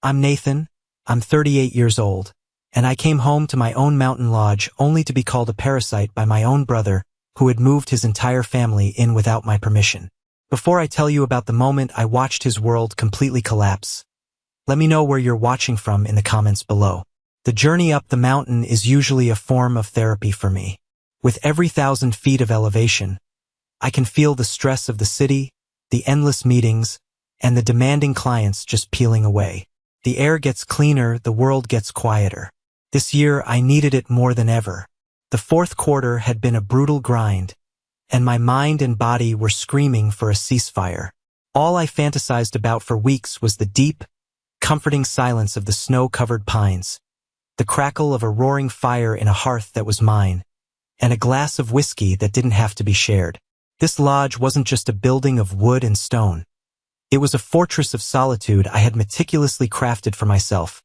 I'm Nathan, I'm 38 years old, and I came home to my own mountain lodge only to be called a parasite by my own brother, who had moved his entire family in without my permission. Before I tell you about the moment I watched his world completely collapse, let me know where you're watching from in the comments below. The journey up the mountain is usually a form of therapy for me. With every 1,000 feet of elevation, I can feel the stress of the city, the endless meetings, and the demanding clients just peeling away. The air gets cleaner, the world gets quieter. This year I needed it more than ever. The fourth quarter had been a brutal grind, and my mind and body were screaming for a ceasefire. All I fantasized about for weeks was the deep, comforting silence of the snow-covered pines, the crackle of a roaring fire in a hearth that was mine, and a glass of whiskey that didn't have to be shared. This lodge wasn't just a building of wood and stone. It was a fortress of solitude I had meticulously crafted for myself,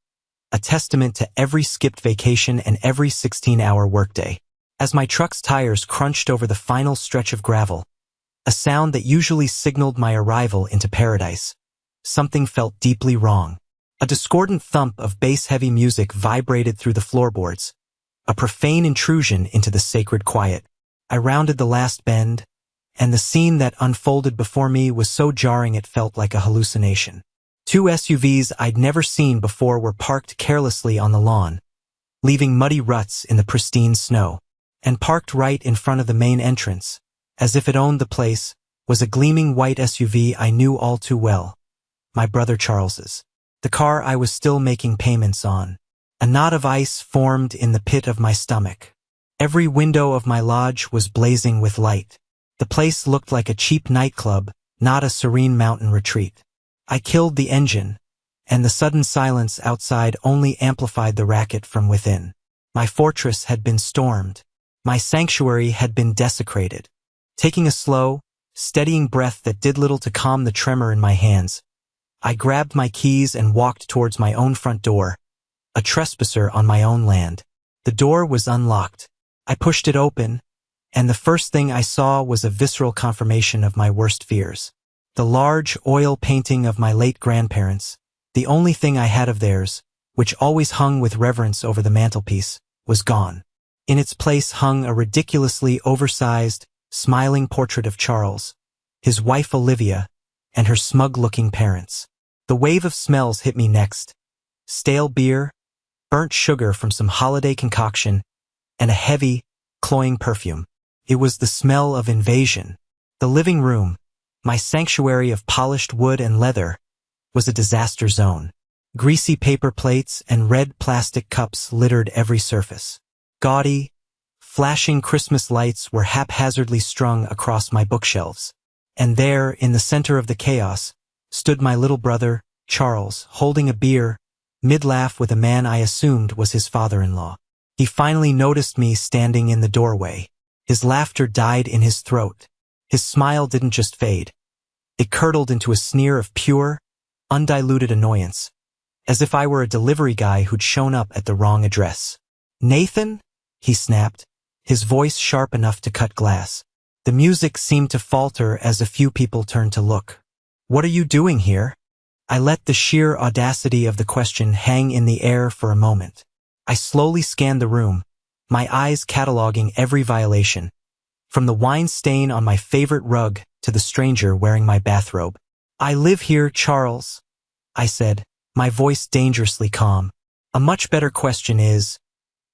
a testament to every skipped vacation and every 16-hour workday. As my truck's tires crunched over the final stretch of gravel, a sound that usually signaled my arrival into paradise, something felt deeply wrong. A discordant thump of bass-heavy music vibrated through the floorboards, a profane intrusion into the sacred quiet. I rounded the last bend, and the scene that unfolded before me was so jarring it felt like a hallucination. Two SUVs I'd never seen before were parked carelessly on the lawn, leaving muddy ruts in the pristine snow. And parked right in front of the main entrance, as if it owned the place, was a gleaming white SUV I knew all too well, my brother Charles's. The car I was still making payments on. A knot of ice formed in the pit of my stomach. Every window of my lodge was blazing with light. The place looked like a cheap nightclub, not a serene mountain retreat. I killed the engine, and the sudden silence outside only amplified the racket from within. My fortress had been stormed. My sanctuary had been desecrated. Taking a slow, steadying breath that did little to calm the tremor in my hands, I grabbed my keys and walked towards my own front door, a trespasser on my own land. The door was unlocked. I pushed it open, and the first thing I saw was a visceral confirmation of my worst fears. The large oil painting of my late grandparents, the only thing I had of theirs, which always hung with reverence over the mantelpiece, was gone. In its place hung a ridiculously oversized, smiling portrait of Charles, his wife Olivia, and her smug-looking parents. The wave of smells hit me next. Stale beer, burnt sugar from some holiday concoction, and a heavy, cloying perfume. It was the smell of invasion. The living room, my sanctuary of polished wood and leather, was a disaster zone. Greasy paper plates and red plastic cups littered every surface. Gaudy, flashing Christmas lights were haphazardly strung across my bookshelves. And there, in the center of the chaos, stood my little brother, Charles, holding a beer, mid-laugh with a man I assumed was his father-in-law. He finally noticed me standing in the doorway. His laughter died in his throat. His smile didn't just fade. It curdled into a sneer of pure, undiluted annoyance, as if I were a delivery guy who'd shown up at the wrong address. "Nathan?" he snapped, his voice sharp enough to cut glass. The music seemed to falter as a few people turned to look. "What are you doing here?" I let the sheer audacity of the question hang in the air for a moment. I slowly scanned the room, my eyes cataloging every violation, from the wine stain on my favorite rug to the stranger wearing my bathrobe. "I live here, Charles," I said, my voice dangerously calm. "A much better question is,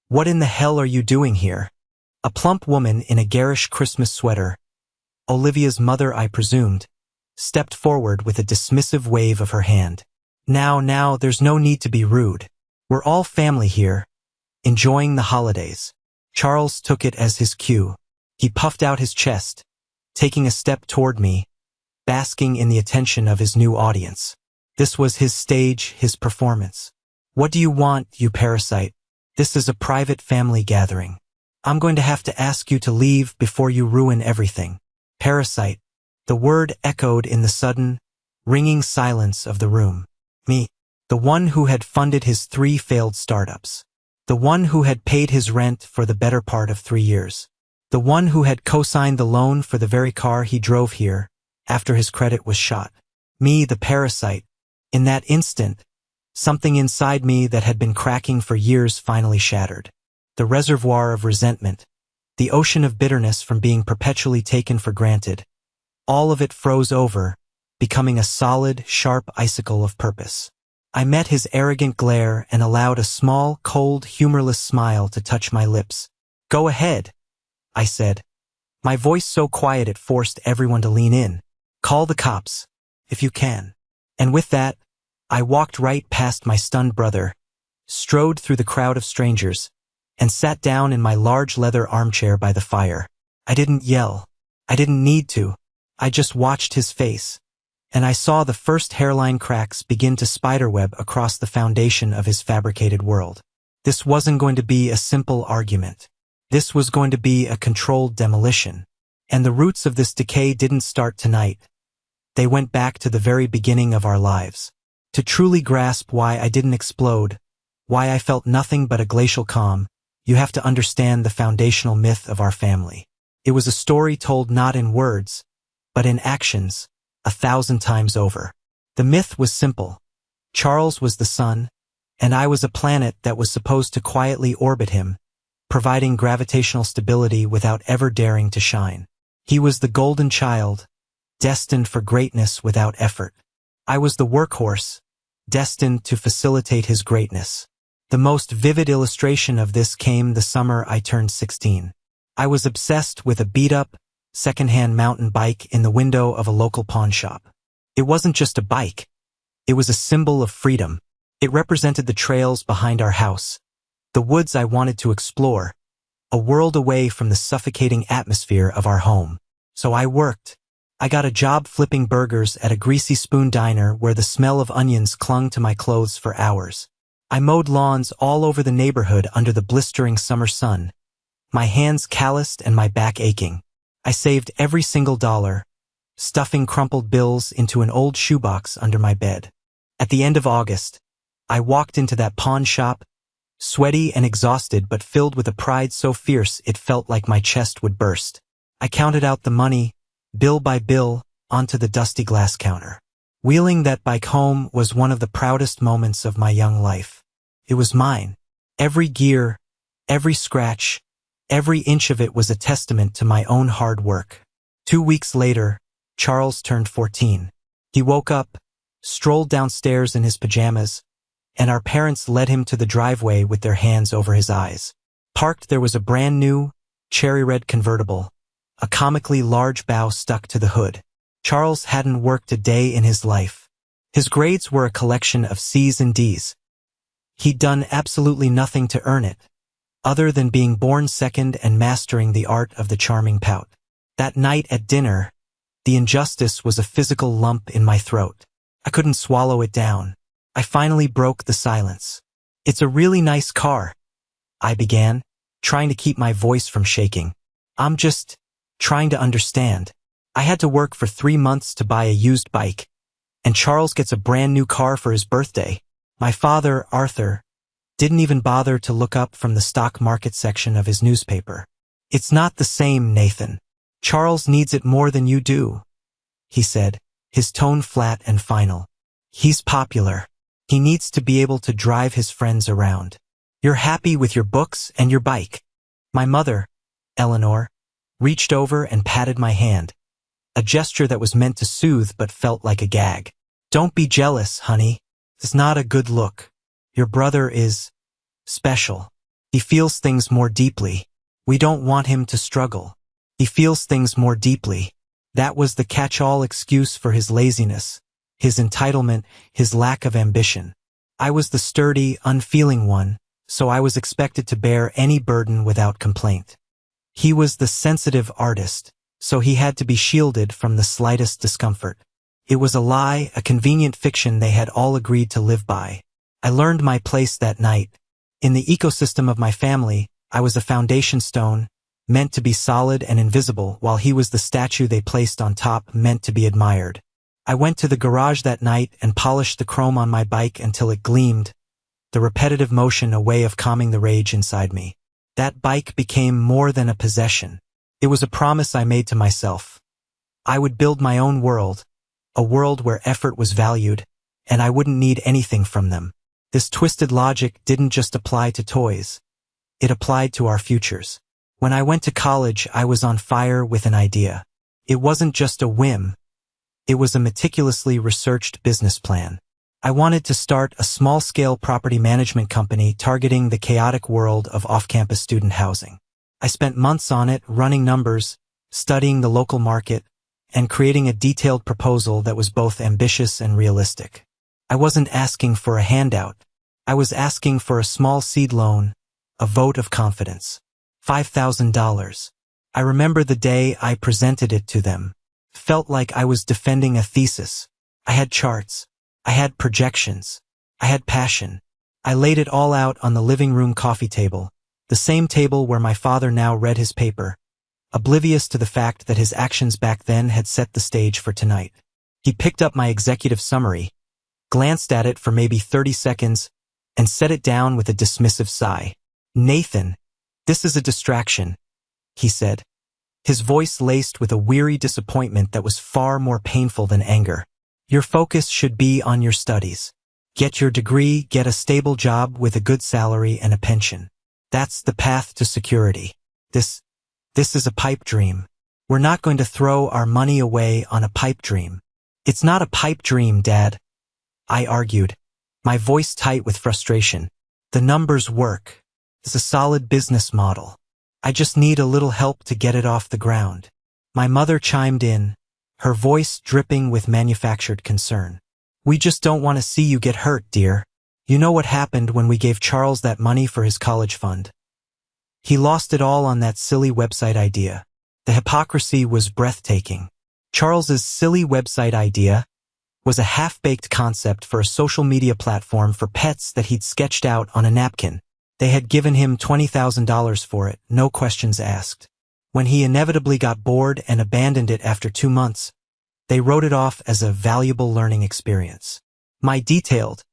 what in the hell are you doing here?" A plump woman in a garish Christmas sweater, Olivia's mother I presumed, stepped forward with a dismissive wave of her hand. Now, there's no need to be rude. We're all family here, enjoying the holidays." Charles took it as his cue. He puffed out his chest, taking a step toward me, basking in the attention of his new audience. This was his stage, his performance. "What do you want, you parasite? This is a private family gathering. I'm going to have to ask you to leave before you ruin everything." Parasite. The word echoed in the sudden, ringing silence of the room. Me. The one who had funded his 3 failed startups. The one who had paid his rent for the better part of 3 years. The one who had co-signed the loan for the very car he drove here after his credit was shot. Me, the parasite. In that instant, Something inside me that had been cracking for years finally shattered. The reservoir of resentment, the ocean of bitterness from being perpetually taken for granted, all of it froze over, becoming a solid, sharp icicle of purpose. I met his arrogant glare and allowed a small, cold, humorless smile to touch my lips. "Go ahead," I said, my voice so quiet it forced everyone to lean in. "Call the cops, if you can." And with that, I walked right past my stunned brother, strode through the crowd of strangers, and sat down in my large leather armchair by the fire. I didn't yell. I didn't need to. I just watched his face, and I saw the first hairline cracks begin to spiderweb across the foundation of his fabricated world. This wasn't going to be a simple argument. This was going to be a controlled demolition. And the roots of this decay didn't start tonight. They went back to the very beginning of our lives. To truly grasp why I didn't explode, why I felt nothing but a glacial calm, you have to understand the foundational myth of our family. It was a story told not in words, but in actions, 1,000 times over. The myth was simple. Charles was the sun, and I was a planet that was supposed to quietly orbit him, providing gravitational stability without ever daring to shine. He was the golden child, destined for greatness without effort. I was the workhorse, destined to facilitate his greatness. The most vivid illustration of this came the summer I turned 16. I was obsessed with a beat-up, second-hand mountain bike in the window of a local pawn shop. It wasn't just a bike. It was a symbol of freedom. It represented the trails behind our house, the woods I wanted to explore, a world away from the suffocating atmosphere of our home. So I worked. I got a job flipping burgers at a Greasy Spoon diner where the smell of onions clung to my clothes for hours. I mowed lawns all over the neighborhood under the blistering summer sun, my hands calloused and my back aching. I saved every single dollar, stuffing crumpled bills into an old shoebox under my bed. At the end of August, I walked into that pawn shop, sweaty and exhausted but filled with a pride so fierce it felt like my chest would burst. I counted out the money, bill by bill, onto the dusty glass counter. Wheeling that bike home was one of the proudest moments of my young life. It was mine. Every gear, every scratch, every inch of it was a testament to my own hard work. 2 weeks later, Charles turned 14. He woke up, strolled downstairs in his pajamas, and our parents led him to the driveway with their hands over his eyes. Parked there was a brand new, cherry-red convertible, a comically large bow stuck to the hood. Charles hadn't worked a day in his life. His grades were a collection of C's and D's. He'd done absolutely nothing to earn it, other than being born second and mastering the art of the charming pout. That night at dinner, the injustice was a physical lump in my throat. I couldn't swallow it down. I finally broke the silence. "It's a really nice car," I began, trying to keep my voice from shaking. "I'm just trying to understand. I had to work for 3 months to buy a used bike, and Charles gets a brand new car for his birthday." My father, Arthur, didn't even bother to look up from the stock market section of his newspaper. "It's not the same, Nathan. Charles needs it more than you do," he said, his tone flat and final. "He's popular. He needs to be able to drive his friends around. You're happy with your books and your bike." My mother, Eleanor, reached over and patted my hand, a gesture that was meant to soothe but felt like a gag. "Don't be jealous, honey. It's not a good look. Your brother is special. He feels things more deeply. We don't want him to struggle. He feels things more deeply." That was the catch-all excuse for his laziness, his entitlement, his lack of ambition. I was the sturdy, unfeeling one, so I was expected to bear any burden without complaint. He was the sensitive artist, so he had to be shielded from the slightest discomfort. It was a lie, a convenient fiction they had all agreed to live by. I learned my place that night. In the ecosystem of my family, I was a foundation stone, meant to be solid and invisible, while he was the statue they placed on top, meant to be admired. I went to the garage that night and polished the chrome on my bike until it gleamed, the repetitive motion a way of calming the rage inside me. That bike became more than a possession. It was a promise I made to myself. I would build my own world, a world where effort was valued, and I wouldn't need anything from them. This twisted logic didn't just apply to toys. It applied to our futures. When I went to college, I was on fire with an idea. It wasn't just a whim. It was a meticulously researched business plan. I wanted to start a small-scale property management company targeting the chaotic world of off-campus student housing. I spent months on it, running numbers, studying the local market, and creating a detailed proposal that was both ambitious and realistic. I wasn't asking for a handout. I was asking for a small seed loan, a vote of confidence. $5,000. I remember the day I presented it to them. Felt like I was defending a thesis. I had charts. I had projections. I had passion. I laid it all out on the living room coffee table, the same table where my father now read his paper, oblivious to the fact that his actions back then had set the stage for tonight. He picked up my executive summary, glanced at it for maybe 30 seconds, and set it down with a dismissive sigh. "Nathan, this is a distraction," he said, his voice laced with a weary disappointment that was far more painful than anger. "Your focus should be on your studies. Get your degree, get a stable job with a good salary and a pension. That's the path to security. This is a pipe dream. We're not going to throw our money away on a pipe dream." "It's not a pipe dream, Dad," I argued, my voice tight with frustration. "The numbers work. It's a solid business model. I just need a little help to get it off the ground." My mother chimed in, her voice dripping with manufactured concern. "We just don't want to see you get hurt, dear. You know what happened when we gave Charles that money for his college fund? He lost it all on that silly website idea. The hypocrisy was breathtaking. Charles's silly website idea was a half-baked concept for a social media platform for pets that he'd sketched out on a napkin. They had given him $20,000 for it, no questions asked. When he inevitably got bored and abandoned it after 2 months, they wrote it off as a valuable learning experience. My detailed,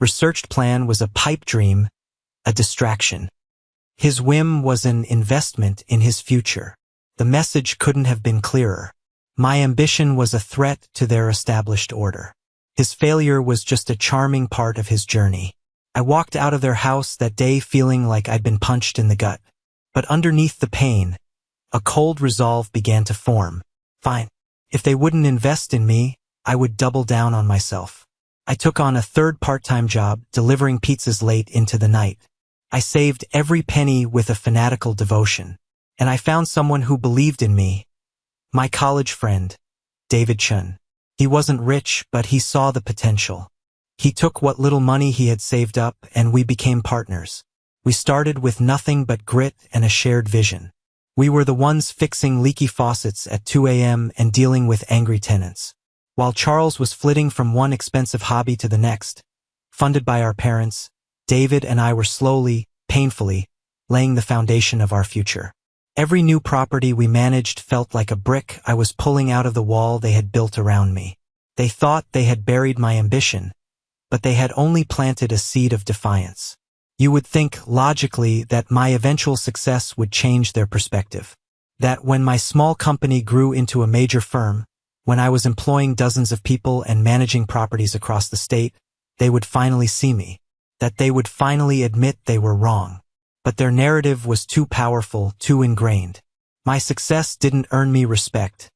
researched plan was a pipe dream, a distraction. His whim was an investment in his future. The message couldn't have been clearer. My ambition was a threat to their established order. His failure was just a charming part of his journey. I walked out of their house that day feeling like I'd been punched in the gut. But underneath the pain, a cold resolve began to form. Fine. If they wouldn't invest in me, I would double down on myself. I took on a third part-time job, delivering pizzas late into the night. I saved every penny with a fanatical devotion. And I found someone who believed in me. My college friend, David Chun. He wasn't rich, but he saw the potential. He took what little money he had saved up, and we became partners. We started with nothing but grit and a shared vision. We were the ones fixing leaky faucets at 2 a.m. and dealing with angry tenants. While Charles was flitting from one expensive hobby to the next, funded by our parents, David and I were slowly, painfully, laying the foundation of our future. Every new property we managed felt like a brick I was pulling out of the wall they had built around me. They thought they had buried my ambition, but they had only planted a seed of defiance. You would think, logically, that my eventual success would change their perspective. That when my small company grew into a major firm, when I was employing dozens of people and managing properties across the state, they would finally see me. That they would finally admit they were wrong. But their narrative was too powerful, too ingrained. My success didn't earn me respect.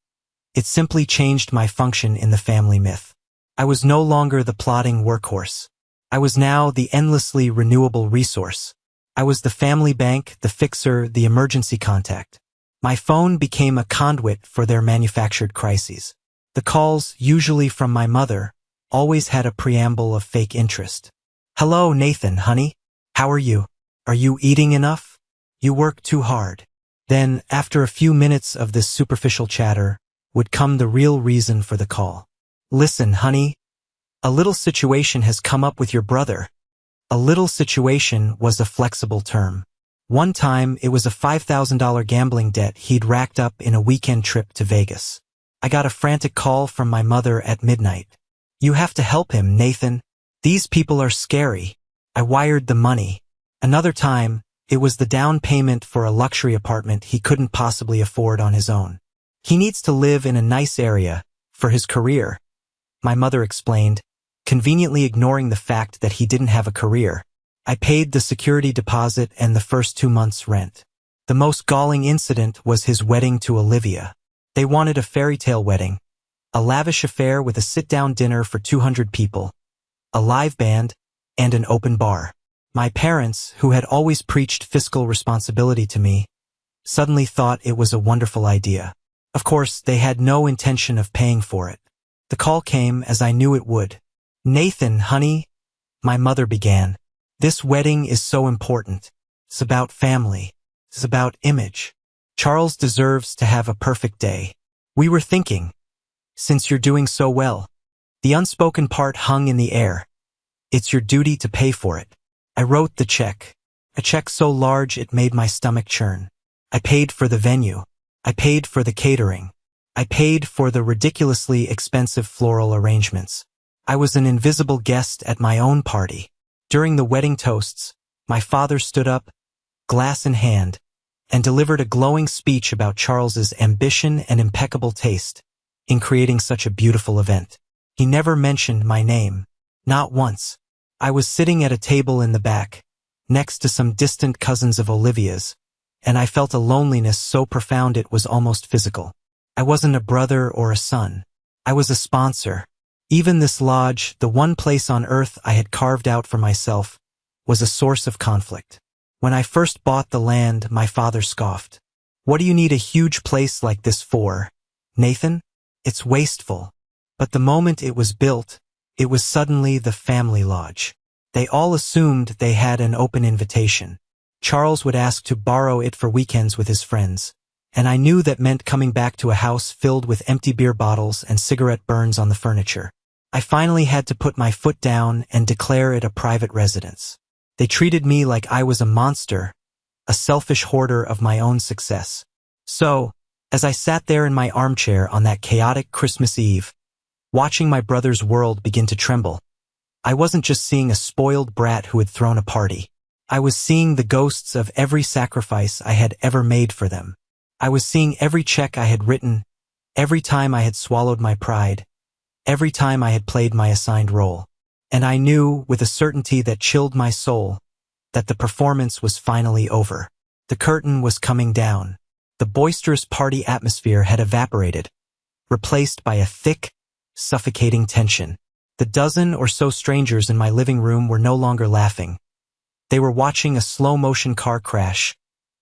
It simply changed my function in the family myth. I was no longer the plodding workhorse. I was now the endlessly renewable resource. I was the family bank, the fixer, the emergency contact. My phone became a conduit for their manufactured crises. The calls, usually from my mother, always had a preamble of fake interest. "Hello, Nathan, honey. How are you? Are you eating enough? You work too hard." Then, after a few minutes of this superficial chatter, would come the real reason for the call. "Listen, honey. A little situation has come up with your brother." A little situation was a flexible term. One time, it was a $5,000 gambling debt he'd racked up in a weekend trip to Vegas. I got a frantic call from my mother at midnight. "You have to help him, Nathan. These people are scary." I wired the money. Another time, it was the down payment for a luxury apartment he couldn't possibly afford on his own. "He needs to live in a nice area, for his career," my mother explained, conveniently ignoring the fact that he didn't have a career. I paid the security deposit and the first 2 months' rent. The most galling incident was his wedding to Olivia. They wanted a fairy tale wedding, a lavish affair with a sit-down dinner for 200 people, a live band, and an open bar. My parents, who had always preached fiscal responsibility to me, suddenly thought it was a wonderful idea. Of course, they had no intention of paying for it. The call came as I knew it would. "Nathan, honey," my mother began. "This wedding is so important. It's about family. It's about image. Charles deserves to have a perfect day. We were thinking, since you're doing so well." The unspoken part hung in the air. "It's your duty to pay for it." I wrote the check. A check so large it made my stomach churn. I paid for the venue. I paid for the catering. I paid for the ridiculously expensive floral arrangements. I was an invisible guest at my own party. During the wedding toasts, my father stood up, glass in hand, and delivered a glowing speech about Charles's ambition and impeccable taste in creating such a beautiful event. He never mentioned my name. Not once. I was sitting at a table in the back, next to some distant cousins of Olivia's, and I felt a loneliness so profound it was almost physical. I wasn't a brother or a son. I was a sponsor. Even this lodge, the one place on earth I had carved out for myself, was a source of conflict. When I first bought the land, my father scoffed. "What do you need a huge place like this for, Nathan? It's wasteful." But the moment it was built, it was suddenly the family lodge. They all assumed they had an open invitation. Charles would ask to borrow it for weekends with his friends, and I knew that meant coming back to a house filled with empty beer bottles and cigarette burns on the furniture. I finally had to put my foot down and declare it a private residence. They treated me like I was a monster, a selfish hoarder of my own success. So, as I sat there in my armchair on that chaotic Christmas Eve, watching my brother's world begin to tremble, I wasn't just seeing a spoiled brat who had thrown a party. I was seeing the ghosts of every sacrifice I had ever made for them. I was seeing every check I had written, every time I had swallowed my pride, every time I had played my assigned role. And I knew, with a certainty that chilled my soul, that the performance was finally over. The curtain was coming down. The boisterous party atmosphere had evaporated, replaced by a thick, suffocating tension. The dozen or so strangers in my living room were no longer laughing. They were watching a slow-motion car crash,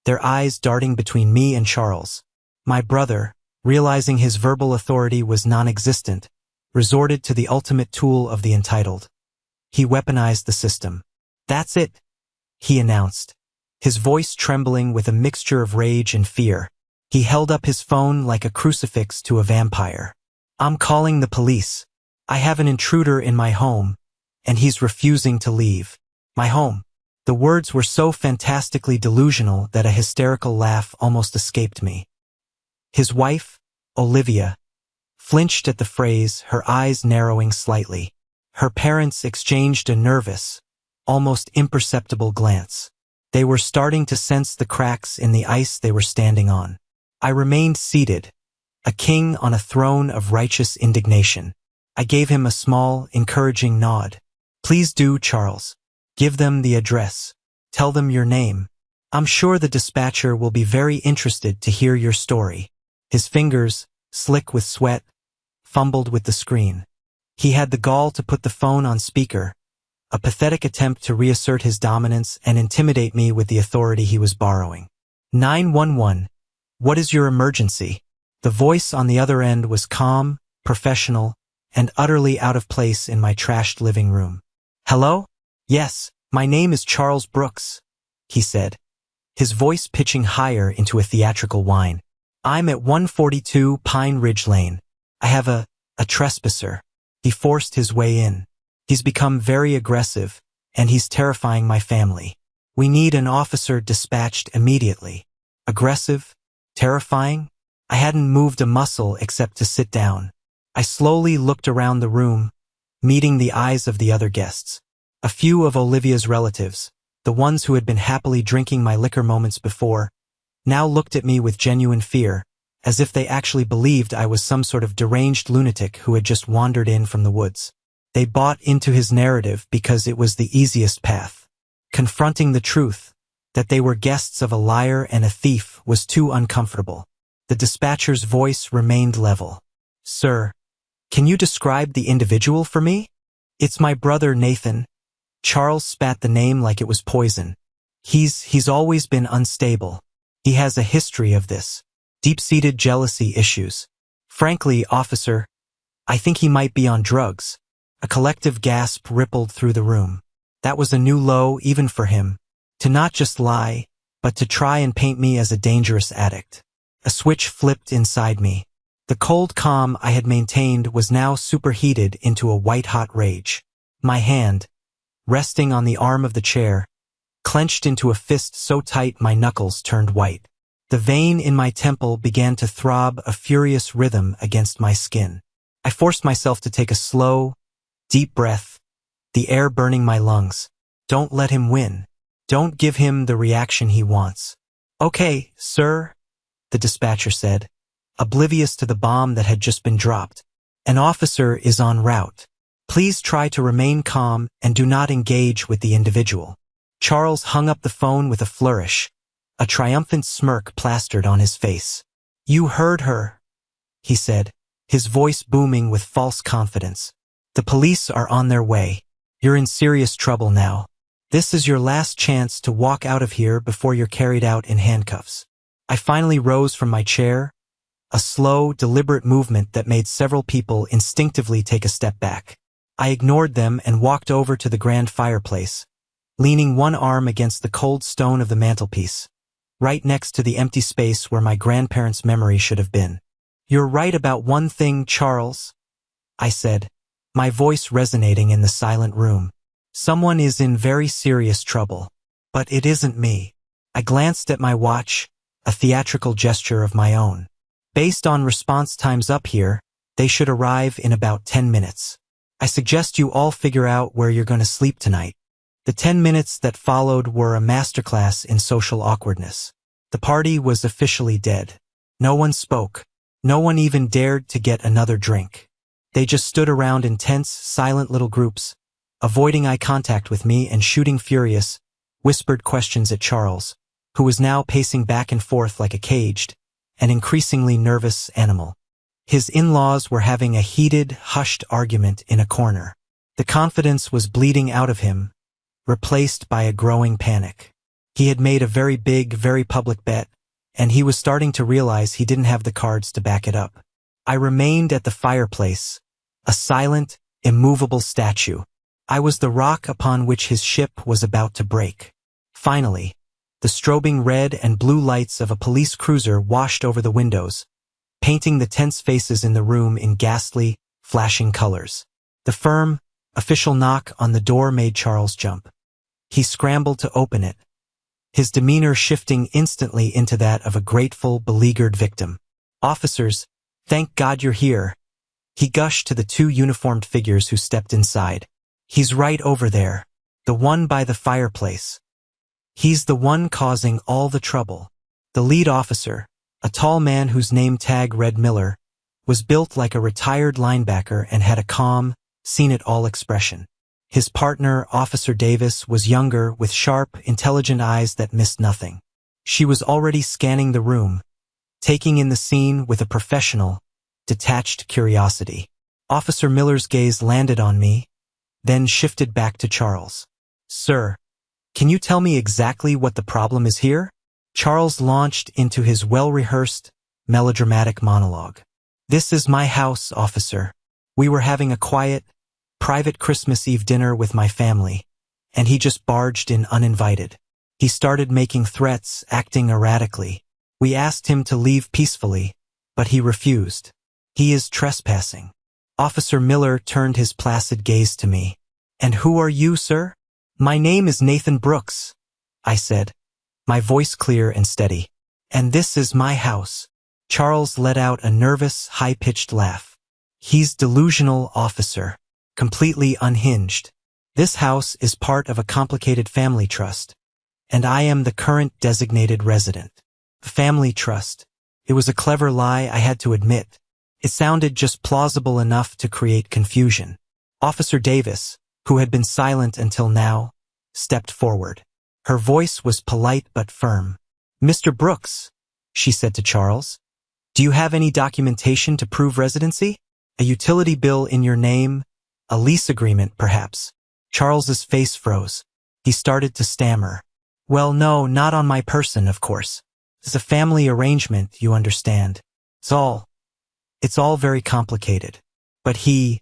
their eyes darting between me and Charles. My brother, realizing his verbal authority was non-existent, resorted to the ultimate tool of the entitled. He weaponized the system. "That's it," he announced, his voice trembling with a mixture of rage and fear. He held up his phone like a crucifix to a vampire. "I'm calling the police. I have an intruder in my home, and he's refusing to leave. My home." The words were so fantastically delusional that a hysterical laugh almost escaped me. His wife, Olivia, flinched at the phrase, her eyes narrowing slightly. Her parents exchanged a nervous, almost imperceptible glance. They were starting to sense the cracks in the ice they were standing on. I remained seated, a king on a throne of righteous indignation. I gave him a small, encouraging nod. "Please do, Charles. Give them the address. Tell them your name. I'm sure the dispatcher will be very interested to hear your story." His fingers, slick with sweat, fumbled with the screen. He had the gall to put the phone on speaker, a pathetic attempt to reassert his dominance and intimidate me with the authority he was borrowing. 911. "What is your emergency?" The voice on the other end was calm, professional, and utterly out of place in my trashed living room. "Hello? Yes, my name is Charles Brooks," he said, his voice pitching higher into a theatrical whine. "I'm at 142 Pine Ridge Lane. I have a trespasser." He forced his way in. "He's become very aggressive, and he's terrifying my family. We need an officer dispatched immediately." Aggressive? Terrifying? I hadn't moved a muscle except to sit down. I slowly looked around the room, meeting the eyes of the other guests. A few of Olivia's relatives, the ones who had been happily drinking my liquor moments before, now looked at me with genuine fear, as if they actually believed I was some sort of deranged lunatic who had just wandered in from the woods. They bought into his narrative because it was the easiest path. Confronting the truth, that they were guests of a liar and a thief, was too uncomfortable. The dispatcher's voice remained level. "Sir, can you describe the individual for me?" "It's my brother Nathan." Charles spat the name like it was poison. He's always been unstable. He has a history of this. Deep-seated jealousy issues. Frankly, officer, I think he might be on drugs. A collective gasp rippled through the room. That was a new low even for him. To not just lie, but to try and paint me as a dangerous addict. A switch flipped inside me. The cold calm I had maintained was now superheated into a white-hot rage. My hand, resting on the arm of the chair, clenched into a fist so tight my knuckles turned white. The vein in my temple began to throb a furious rhythm against my skin. I forced myself to take a slow, deep breath, the air burning my lungs. Don't let him win. Don't give him the reaction he wants. "Okay, sir," the dispatcher said, oblivious to the bomb that had just been dropped. "An officer is en route. Please try to remain calm and do not engage with the individual." Charles hung up the phone with a flourish, a triumphant smirk plastered on his face. "You heard her," he said, his voice booming with false confidence. "The police are on their way. You're in serious trouble now. This is your last chance to walk out of here before you're carried out in handcuffs." I finally rose from my chair, a slow, deliberate movement that made several people instinctively take a step back. I ignored them and walked over to the grand fireplace, leaning one arm against the cold stone of the mantelpiece, right next to the empty space where my grandparents' memory should have been. "You're right about one thing, Charles," I said, my voice resonating in the silent room. "Someone is in very serious trouble. But it isn't me." I glanced at my watch, a theatrical gesture of my own. "Based on response times up here, they should arrive in about 10 minutes. I suggest you all figure out where you're going to sleep tonight." The 10 minutes that followed were a masterclass in social awkwardness. The party was officially dead. No one spoke. No one even dared to get another drink. They just stood around in tense, silent little groups, avoiding eye contact with me and shooting furious, whispered questions at Charles, who was now pacing back and forth like a caged, and increasingly nervous animal. His in-laws were having a heated, hushed argument in a corner. The confidence was bleeding out of him, replaced by a growing panic. He had made a very big, very public bet, and he was starting to realize he didn't have the cards to back it up. I remained at the fireplace, a silent, immovable statue. I was the rock upon which his ship was about to break. Finally, the strobing red and blue lights of a police cruiser washed over the windows, painting the tense faces in the room in ghastly, flashing colors. The firm, official knock on the door made Charles jump. He scrambled to open it, his demeanor shifting instantly into that of a grateful, beleaguered victim. "Officers, thank God you're here," he gushed to the two uniformed figures who stepped inside. "He's right over there, the one by the fireplace. He's the one causing all the trouble." The lead officer, a tall man whose name tag read Miller, was built like a retired linebacker and had a calm, seen-it-all expression. His partner, Officer Davis, was younger, with sharp, intelligent eyes that missed nothing. She was already scanning the room, taking in the scene with a professional, detached curiosity. Officer Miller's gaze landed on me, then shifted back to Charles. "Sir, can you tell me exactly what the problem is here?" Charles launched into his well-rehearsed, melodramatic monologue. "This is my house, officer. We were having a quiet, private Christmas Eve dinner with my family, and he just barged in uninvited. He started making threats, acting erratically. We asked him to leave peacefully, but he refused. He is trespassing." Officer Miller turned his placid gaze to me. "And who are you, sir?" "My name is Nathan Brooks," I said, my voice clear and steady. "And this is my house." Charles let out a nervous, high-pitched laugh. "He's delusional, officer. Completely unhinged. This house is part of a complicated family trust, and I am the current designated resident." Family trust. It was a clever lie, I had to admit. It sounded just plausible enough to create confusion. Officer Davis, who had been silent until now, stepped forward. Her voice was polite but firm. "Mr. Brooks," she said to Charles, "do you have any documentation to prove residency? A utility bill in your name? A lease agreement, perhaps?" Charles's face froze. He started to stammer. "Well, no, not on my person, of course. It's a family arrangement, you understand. It's all very complicated." But he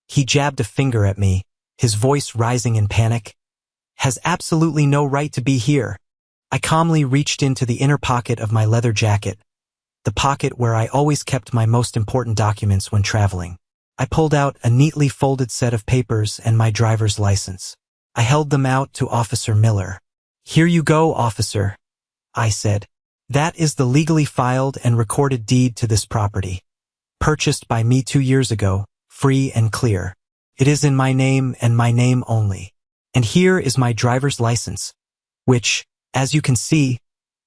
jabbed a finger at me, his voice rising in panic, "has absolutely no right to be here." I calmly reached into the inner pocket of my leather jacket, the pocket where I always kept my most important documents when traveling. I pulled out a neatly folded set of papers and my driver's license. I held them out to Officer Miller. "Here you go, officer," I said. "That is the legally filed and recorded deed to this property, purchased by me 2 years ago, free and clear. It is in my name and my name only. And here is my driver's license, which, as you can see,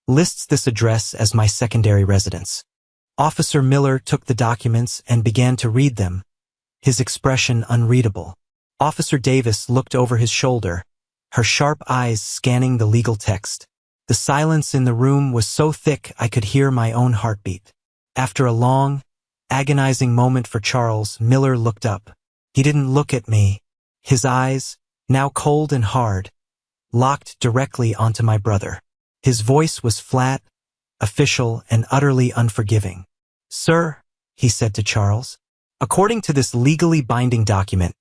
lists this address as my secondary residence." Officer Miller took the documents and began to read them, his expression unreadable. Officer Davis looked over his shoulder, her sharp eyes scanning the legal text. The silence in the room was so thick I could hear my own heartbeat. After a long, agonizing moment for Charles, Miller looked up. He didn't look at me. His eyes, now cold and hard, locked directly onto my brother. His voice was flat, official, and utterly unforgiving. "Sir," he said to Charles, "according to this legally binding document,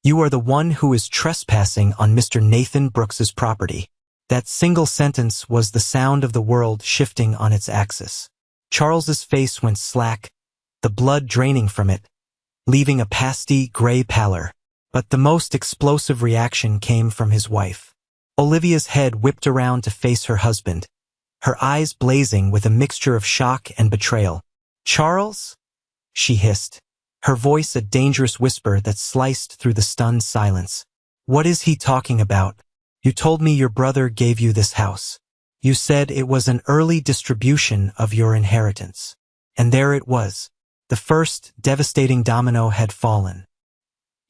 you are the one who is trespassing on Mr. Nathan Brooks's property." That single sentence was the sound of the world shifting on its axis. Charles's face went slack, the blood draining from it, leaving a pasty gray pallor. But the most explosive reaction came from his wife. Olivia's head whipped around to face her husband, her eyes blazing with a mixture of shock and betrayal. "Charles?" she hissed, her voice a dangerous whisper that sliced through the stunned silence. "What is he talking about? You told me your brother gave you this house. You said it was an early distribution of your inheritance." And there it was. The first devastating domino had fallen.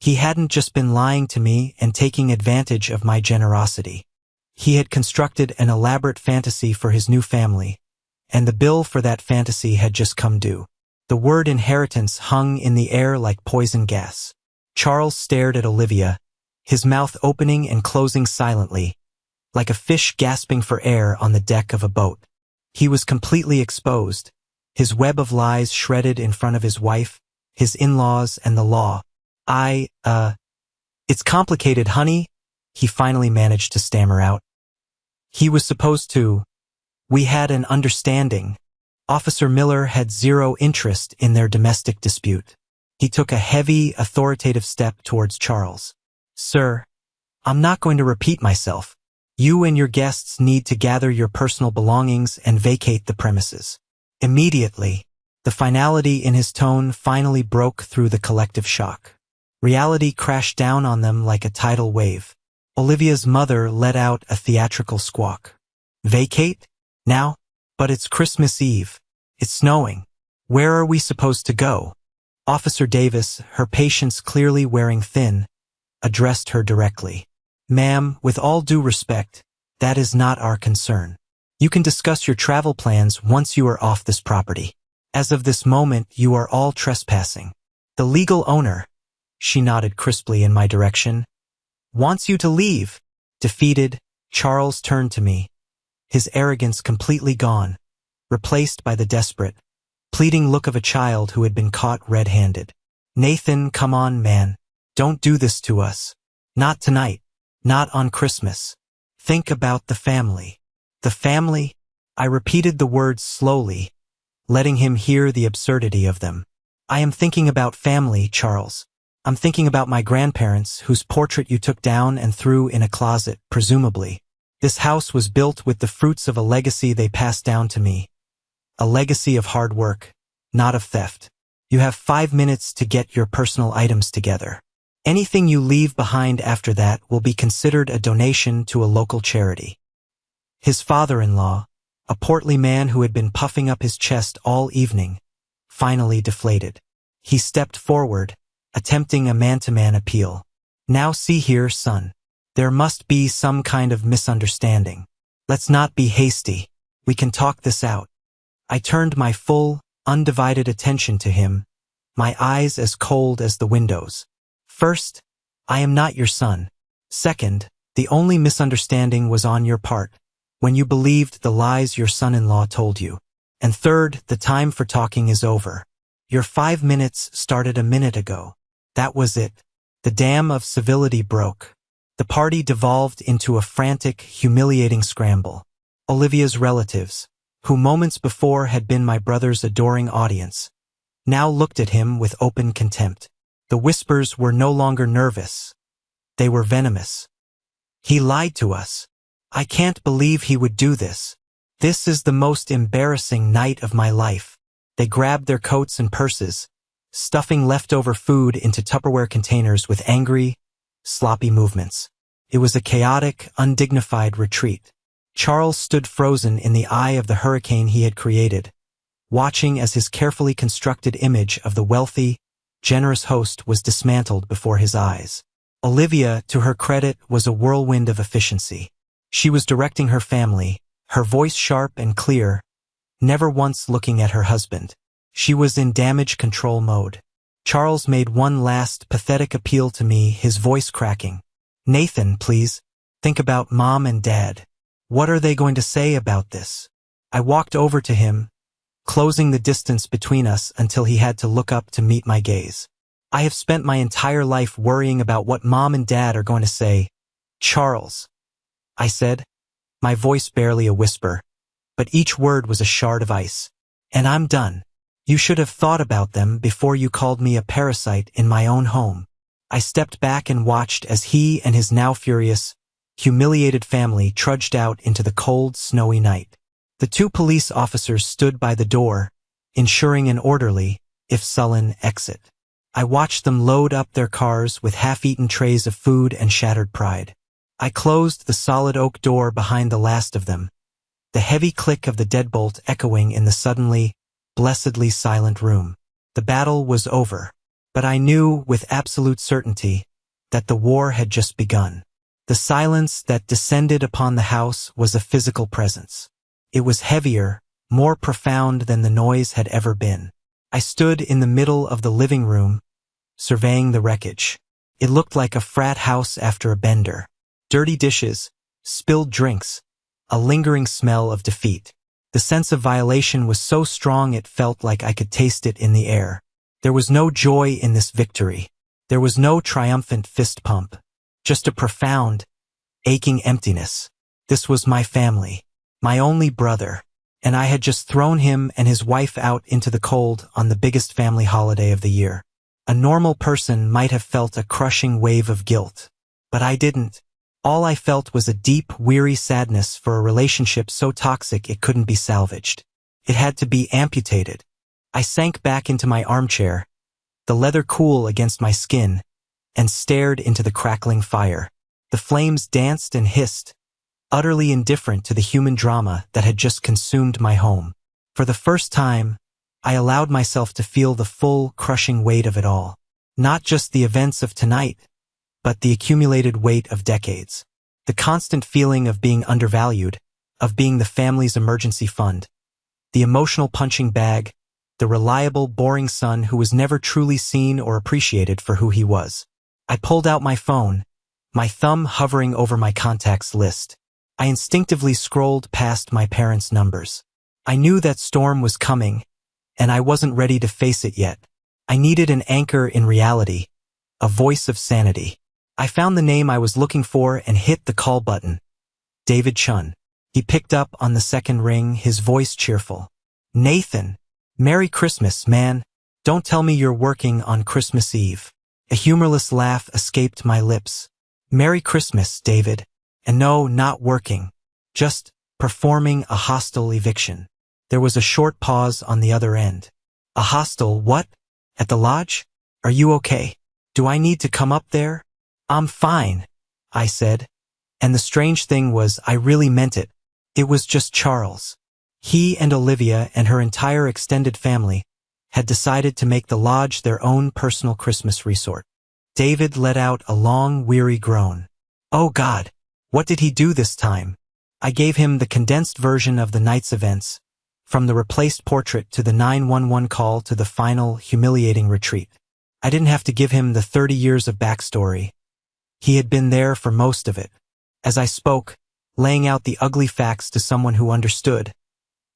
He hadn't just been lying to me and taking advantage of my generosity. He had constructed an elaborate fantasy for his new family, and the bill for that fantasy had just come due. The word inheritance hung in the air like poison gas. Charles stared at Olivia, his mouth opening and closing silently, like a fish gasping for air on the deck of a boat. He was completely exposed, his web of lies shredded in front of his wife, his in-laws, and the law. It's complicated, honey," he finally managed to stammer out. "He was supposed to. We had an understanding." Officer Miller had zero interest in their domestic dispute. He took a heavy, authoritative step towards Charles. "Sir, I'm not going to repeat myself. You and your guests need to gather your personal belongings and vacate the premises immediately." The finality in his tone finally broke through the collective shock. Reality crashed down on them like a tidal wave. Olivia's mother let out a theatrical squawk. "Vacate? Now? But it's Christmas Eve. It's snowing. Where are we supposed to go?" Officer Davis, her patience clearly wearing thin, addressed her directly. "Ma'am, with all due respect, that is not our concern. You can discuss your travel plans once you are off this property. As of this moment, you are all trespassing. The legal owner," she nodded crisply in my direction, "wants you to leave." Defeated, Charles turned to me, his arrogance completely gone, replaced by the desperate, pleading look of a child who had been caught red-handed. "Nathan, come on, man. Don't do this to us. Not tonight. Not on Christmas. Think about the family." "The family?" I repeated the words slowly, letting him hear the absurdity of them. "I am thinking about family, Charles. I'm thinking about my grandparents, whose portrait you took down and threw in a closet, presumably. This house was built with the fruits of a legacy they passed down to me. A legacy of hard work, not of theft. You have 5 minutes to get your personal items together. Anything you leave behind after that will be considered a donation to a local charity." His father-in-law, a portly man who had been puffing up his chest all evening, finally deflated. He stepped forward, attempting a man-to-man appeal. Now see here, son. There must be some kind of misunderstanding. Let's not be hasty. We can talk this out. I turned my full, undivided attention to him, my eyes as cold as the windows. First, I am not your son. Second, the only misunderstanding was on your part, when you believed the lies your son-in-law told you. And third, the time for talking is over. Your 5 minutes started a minute ago. That was it. The dam of civility broke. The party devolved into a frantic, humiliating scramble. Olivia's relatives, who moments before had been my brother's adoring audience, now looked at him with open contempt. The whispers were no longer nervous. They were venomous. He lied to us. I can't believe he would do this. This is the most embarrassing night of my life. They grabbed their coats and purses, stuffing leftover food into Tupperware containers with angry, sloppy movements. It was a chaotic, undignified retreat. Charles stood frozen in the eye of the hurricane he had created, watching as his carefully constructed image of the wealthy, generous host was dismantled before his eyes. Olivia, to her credit, was a whirlwind of efficiency. She was directing her family, her voice sharp and clear, never once looking at her husband. She was in damage control mode. Charles made one last pathetic appeal to me, his voice cracking. Nathan, please, think about Mom and Dad. What are they going to say about this? I walked over to him, closing the distance between us until he had to look up to meet my gaze. I have spent my entire life worrying about what Mom and Dad are going to say. Charles, I said, my voice barely a whisper, but each word was a shard of ice. And I'm done. You should have thought about them before you called me a parasite in my own home. I stepped back and watched as he and his now furious, humiliated family trudged out into the cold, snowy night. The 2 police officers stood by the door, ensuring an orderly, if sullen, exit. I watched them load up their cars with half-eaten trays of food and shattered pride. I closed the solid oak door behind the last of them, the heavy click of the deadbolt echoing in the suddenly, blessedly silent room. The battle was over, but I knew with absolute certainty that the war had just begun. The silence that descended upon the house was a physical presence. It was heavier, more profound than the noise had ever been. I stood in the middle of the living room, surveying the wreckage. It looked like a frat house after a bender. Dirty dishes, spilled drinks, a lingering smell of defeat. The sense of violation was so strong it felt like I could taste it in the air. There was no joy in this victory. There was no triumphant fist pump. Just a profound, aching emptiness. This was my family, my only brother, and I had just thrown him and his wife out into the cold on the biggest family holiday of the year. A normal person might have felt a crushing wave of guilt, but I didn't. All I felt was a deep, weary sadness for a relationship so toxic it couldn't be salvaged. It had to be amputated. I sank back into my armchair, the leather cool against my skin, and stared into the crackling fire. The flames danced and hissed, utterly indifferent to the human drama that had just consumed my home. For the first time, I allowed myself to feel the full, crushing weight of it all. Not just the events of tonight, but the accumulated weight of decades. The constant feeling of being undervalued, of being the family's emergency fund. The emotional punching bag, the reliable, boring son who was never truly seen or appreciated for who he was. I pulled out my phone, my thumb hovering over my contacts list. I instinctively scrolled past my parents' numbers. I knew that storm was coming, and I wasn't ready to face it yet. I needed an anchor in reality, a voice of sanity. I found the name I was looking for and hit the call button. David Chun. He picked up on the second ring, his voice cheerful. Nathan, Merry Christmas, man. Don't tell me you're working on Christmas Eve. A humorless laugh escaped my lips. Merry Christmas, David. And no, not working. Just performing a hostile eviction. There was a short pause on the other end. A hostile what? At the lodge? Are you okay? Do I need to come up there? I'm fine, I said. And the strange thing was I really meant it. It was just Charles. He and Olivia and her entire extended family had decided to make the lodge their own personal Christmas resort. David let out a long, weary groan. Oh God, what did he do this time? I gave him the condensed version of the night's events, from the replaced portrait to the 911 call to the final, humiliating retreat. I didn't have to give him the 30 years of backstory. He had been there for most of it. As I spoke, laying out the ugly facts to someone who understood,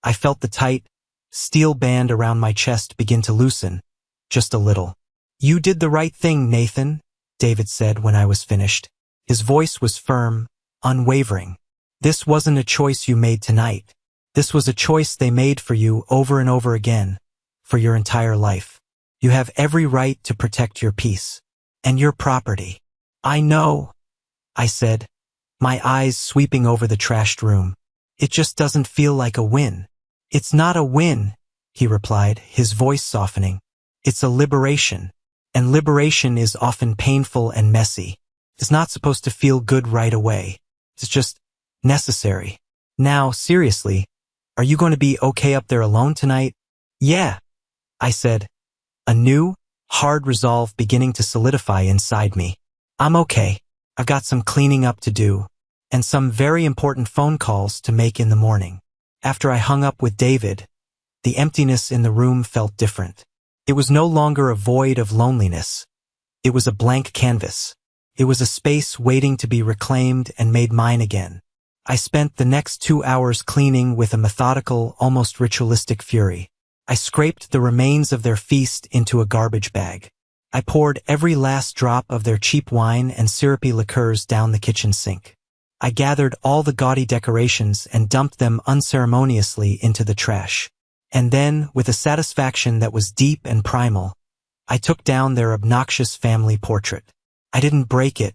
I felt the tight, steel band around my chest begin to loosen, just a little. You did the right thing, Nathan, David said when I was finished. His voice was firm, unwavering. This wasn't a choice you made tonight. This was a choice they made for you over and over again, for your entire life. You have every right to protect your peace and your property. I know, I said, my eyes sweeping over the trashed room. It just doesn't feel like a win. It's not a win, he replied, his voice softening. It's a liberation, and liberation is often painful and messy. It's not supposed to feel good right away. It's just necessary. Now, seriously, are you going to be okay up there alone tonight? Yeah, I said, a new, hard resolve beginning to solidify inside me. I'm okay. I've got some cleaning up to do, and some very important phone calls to make in the morning. After I hung up with David, the emptiness in the room felt different. It was no longer a void of loneliness. It was a blank canvas. It was a space waiting to be reclaimed and made mine again. I spent the next 2 hours cleaning with a methodical, almost ritualistic fury. I scraped the remains of their feast into a garbage bag. I poured every last drop of their cheap wine and syrupy liqueurs down the kitchen sink. I gathered all the gaudy decorations and dumped them unceremoniously into the trash. And then, with a satisfaction that was deep and primal, I took down their obnoxious family portrait. I didn't break it.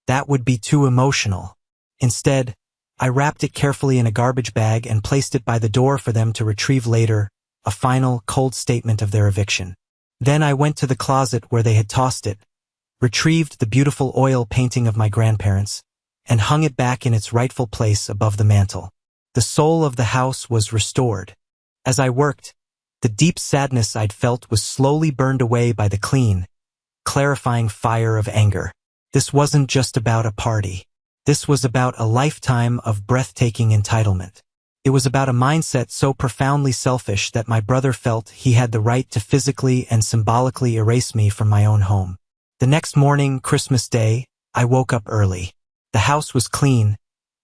That would be too emotional. Instead, I wrapped it carefully in a garbage bag and placed it by the door for them to retrieve later, a final, cold statement of their eviction. Then I went to the closet where they had tossed it, retrieved the beautiful oil painting of my grandparents, and hung it back in its rightful place above the mantel. The soul of the house was restored. As I worked, the deep sadness I'd felt was slowly burned away by the clean, clarifying fire of anger. This wasn't just about a party. This was about a lifetime of breathtaking entitlement. It was about a mindset so profoundly selfish that my brother felt he had the right to physically and symbolically erase me from my own home. The next morning, Christmas Day, I woke up early. The house was clean,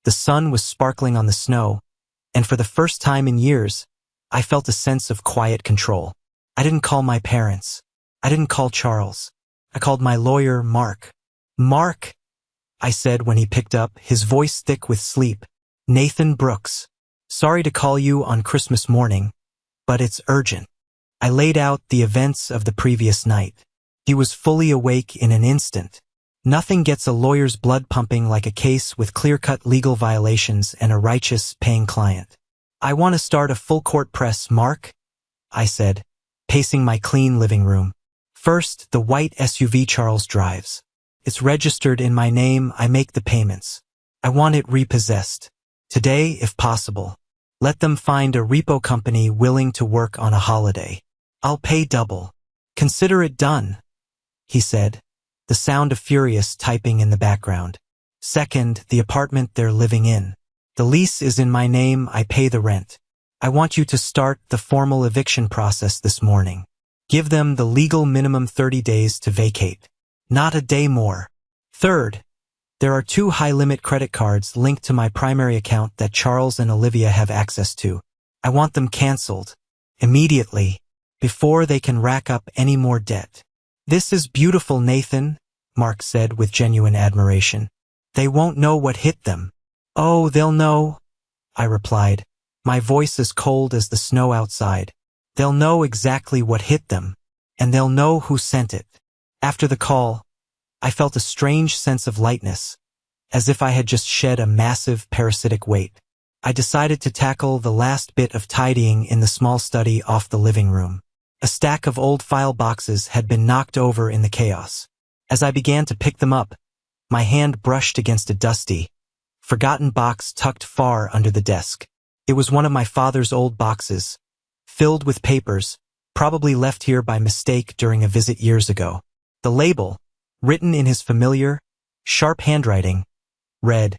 the sun was sparkling on the snow, and for the first time in years, I felt a sense of quiet control. I didn't call my parents. I didn't call Charles. I called my lawyer, Mark. Mark, I said when he picked up, his voice thick with sleep. Nathan Brooks. Sorry to call you on Christmas morning, but it's urgent. I laid out the events of the previous night. He was fully awake in an instant. Nothing gets a lawyer's blood pumping like a case with clear-cut legal violations and a righteous, paying client. I want to start a full-court press, Mark, I said, pacing my clean living room. First, the white SUV Charles drives. It's registered in my name. I make the payments. I want it repossessed. Today, if possible. Let them find a repo company willing to work on a holiday. I'll pay double. Consider it done, he said, the sound of furious typing in the background. Second, the apartment they're living in. The lease is in my name. I pay the rent. I want you to start the formal eviction process this morning. Give them the legal minimum 30 days to vacate. Not a day more. Third, there are 2 high-limit credit cards linked to my primary account that Charles and Olivia have access to. I want them canceled. Immediately. Before they can rack up any more debt. This is beautiful, Nathan, Mark said with genuine admiration. They won't know what hit them. Oh, they'll know, I replied, my voice as cold as the snow outside. They'll know exactly what hit them, and they'll know who sent it. After the call, I felt a strange sense of lightness, as if I had just shed a massive parasitic weight. I decided to tackle the last bit of tidying in the small study off the living room. A stack of old file boxes had been knocked over in the chaos. As I began to pick them up, my hand brushed against a dusty, forgotten box tucked far under the desk. It was one of my father's old boxes, filled with papers, probably left here by mistake during a visit years ago. The label, written in his familiar, sharp handwriting, read,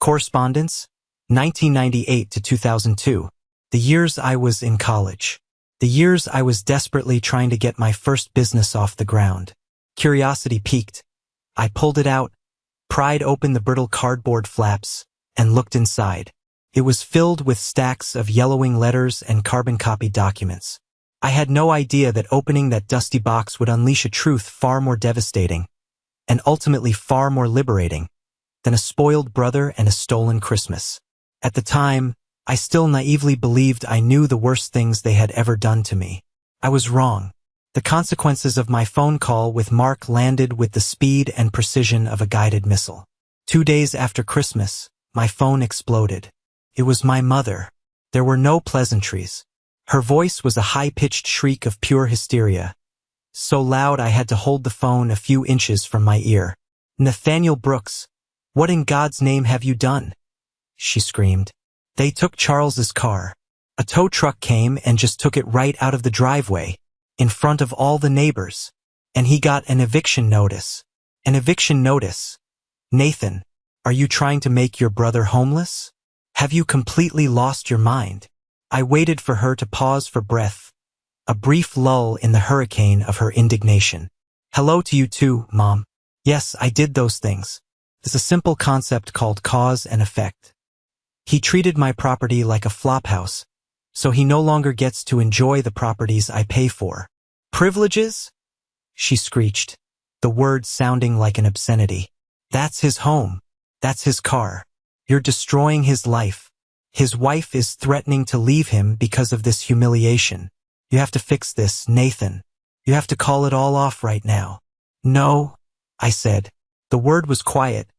Correspondence, 1998 to 2002. The years I was in college. The years I was desperately trying to get my first business off the ground. Curiosity piqued. I pulled it out, pried open the brittle cardboard flaps, and looked inside. It was filled with stacks of yellowing letters and carbon-copied documents. I had no idea that opening that dusty box would unleash a truth far more devastating, and ultimately far more liberating, than a spoiled brother and a stolen Christmas. At the time, I still naively believed I knew the worst things they had ever done to me. I was wrong. The consequences of my phone call with Mark landed with the speed and precision of a guided missile. 2 days after Christmas, my phone exploded. It was my mother. There were no pleasantries. Her voice was a high-pitched shriek of pure hysteria, so loud I had to hold the phone a few inches from my ear. "Nathaniel Brooks, what in God's name have you done?" she screamed. "They took Charles's car. A tow truck came and just took it right out of the driveway, in front of all the neighbors. And he got an eviction notice." "An eviction notice? Nathan, are you trying to make your brother homeless? Have you completely lost your mind?" I waited for her to pause for breath, a brief lull in the hurricane of her indignation. "Hello to you too, Mom. Yes, I did those things. There's a simple concept called cause and effect. He treated my property like a flophouse, so he no longer gets to enjoy the properties I pay for." "Privileges?" she screeched, the words sounding like an obscenity. "That's his home. That's his car. You're destroying his life. His wife is threatening to leave him because of this humiliation. You have to fix this, Nathan. You have to call it all off right now." "No," I said. The word was quiet,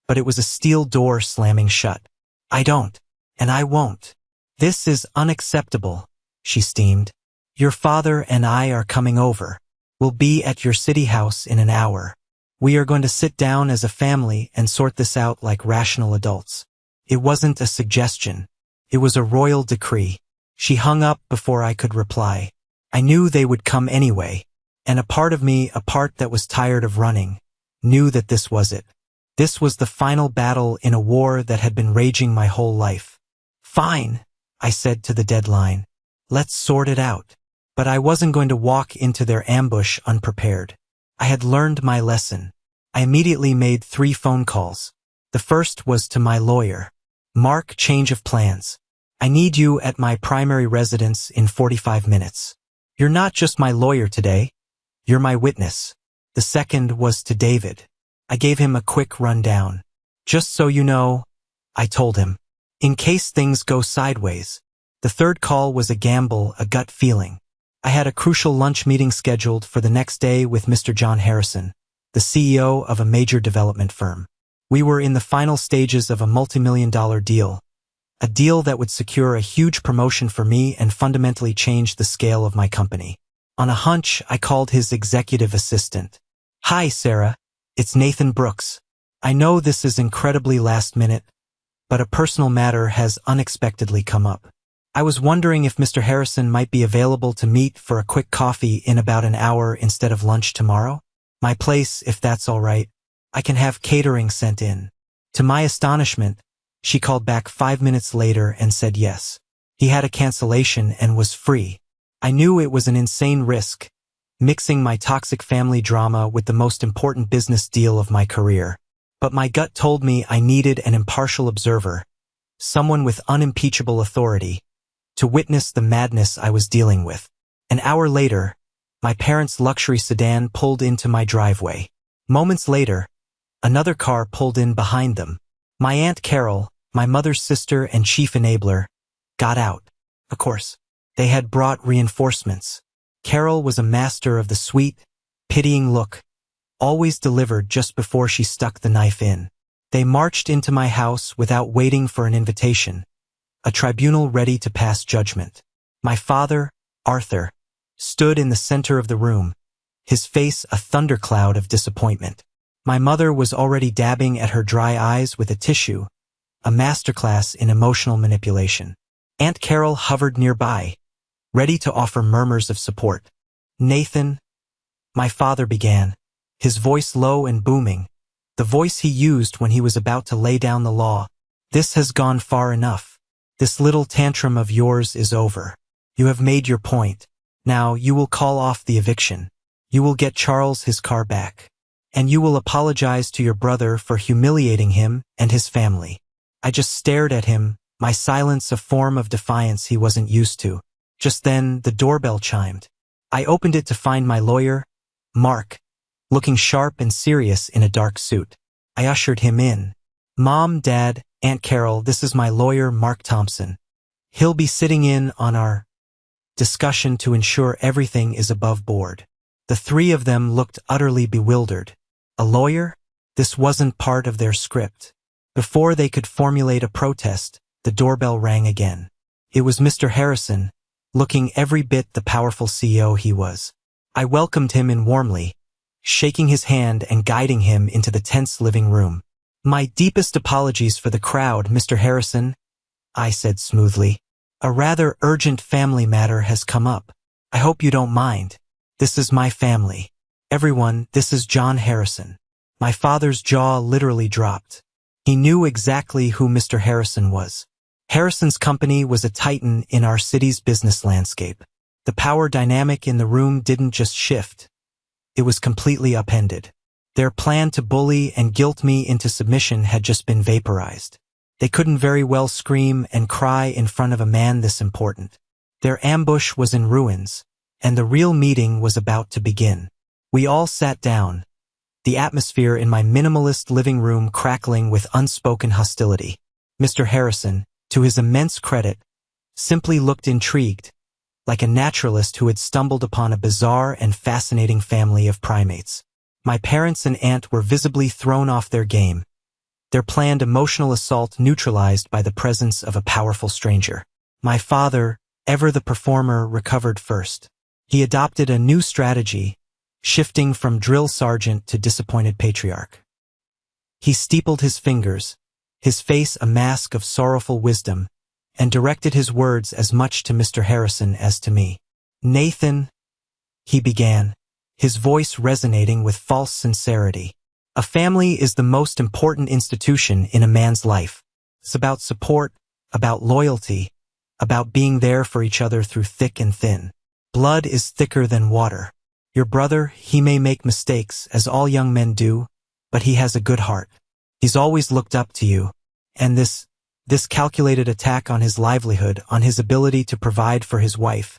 but it was a steel door slamming shut. "I don't, and I won't. This is unacceptable," she steamed. "Your father and I are coming over. We'll be at your city house in an hour. We are going to sit down as a family and sort this out like rational adults." It wasn't a suggestion. It was a royal decree. She hung up before I could reply. I knew they would come anyway, and a part of me, a part that was tired of running, knew that this was it. This was the final battle in a war that had been raging my whole life. "Fine," I said to the deadline. "Let's sort it out." But I wasn't going to walk into their ambush unprepared. I had learned my lesson. I immediately made 3 phone calls. The first was to my lawyer. "Mark, change of plans. I need you at my primary residence in 45 minutes. You're not just my lawyer today. You're my witness." The second was to David. I gave him a quick rundown. "Just so you know," I told him, "in case things go sideways." The third call was a gamble, a gut feeling. I had a crucial lunch meeting scheduled for the next day with Mr. John Harrison, the CEO of a major development firm. We were in the final stages of a multi-million-dollar deal, a deal that would secure a huge promotion for me and fundamentally change the scale of my company. On a hunch, I called his executive assistant. "Hi, Sarah. It's Nathan Brooks. I know this is incredibly last minute, but a personal matter has unexpectedly come up. I was wondering if Mr. Harrison might be available to meet for a quick coffee in about an hour instead of lunch tomorrow. My place, if that's all right. I can have catering sent in." To my astonishment, she called back 5 minutes later and said yes. He had a cancellation and was free. I knew it was an insane risk, mixing my toxic family drama with the most important business deal of my career. But my gut told me I needed an impartial observer, someone with unimpeachable authority, to witness the madness I was dealing with. An hour later, my parents' luxury sedan pulled into my driveway. Moments later, another car pulled in behind them. My Aunt Carol, my mother's sister and chief enabler, got out. Of course, they had brought reinforcements. Carol was a master of the sweet, pitying look, always delivered just before she stuck the knife in. They marched into my house without waiting for an invitation, a tribunal ready to pass judgment. My father, Arthur, stood in the center of the room, his face a thundercloud of disappointment. My mother was already dabbing at her dry eyes with a tissue, a masterclass in emotional manipulation. Aunt Carol hovered nearby, ready to offer murmurs of support. "Nathan," my father began, his voice low and booming, the voice he used when he was about to lay down the law. "This has gone far enough. This little tantrum of yours is over. You have made your point. Now you will call off the eviction. You will get Charles his car back. And you will apologize to your brother for humiliating him and his family." I just stared at him, my silence a form of defiance he wasn't used to. Just then, the doorbell chimed. I opened it to find my lawyer, Mark, looking sharp and serious in a dark suit. I ushered him in. "Mom, Dad, Aunt Carol, this is my lawyer, Mark Thompson. He'll be sitting in on our discussion to ensure everything is above board." The three of them looked utterly bewildered. A lawyer? This wasn't part of their script. Before they could formulate a protest, the doorbell rang again. It was Mr. Harrison, looking every bit the powerful CEO he was. I welcomed him in warmly, shaking his hand and guiding him into the tense living room. "My deepest apologies for the crowd, Mr. Harrison," I said smoothly. "A rather urgent family matter has come up. I hope you don't mind. This is my family. Everyone, this is John Harrison." My father's jaw literally dropped. He knew exactly who Mr. Harrison was. Harrison's company was a titan in our city's business landscape. The power dynamic in the room didn't just shift. It was completely upended. Their plan to bully and guilt me into submission had just been vaporized. They couldn't very well scream and cry in front of a man this important. Their ambush was in ruins, and the real meeting was about to begin. We all sat down, the atmosphere in my minimalist living room crackling with unspoken hostility. Mr. Harrison, to his immense credit, simply looked intrigued, like a naturalist who had stumbled upon a bizarre and fascinating family of primates. My parents and aunt were visibly thrown off their game, their planned emotional assault neutralized by the presence of a powerful stranger. My father, ever the performer, recovered first. He adopted a new strategy, shifting from drill sergeant to disappointed patriarch. He steepled his fingers, his face a mask of sorrowful wisdom, and directed his words as much to Mr. Harrison as to me. "Nathan," he began, his voice resonating with false sincerity. "A family is the most important institution in a man's life. It's about support, about loyalty, about being there for each other through thick and thin. Blood is thicker than water. Your brother, he may make mistakes, as all young men do, but he has a good heart. He's always looked up to you, and this calculated attack on his livelihood, on his ability to provide for his wife,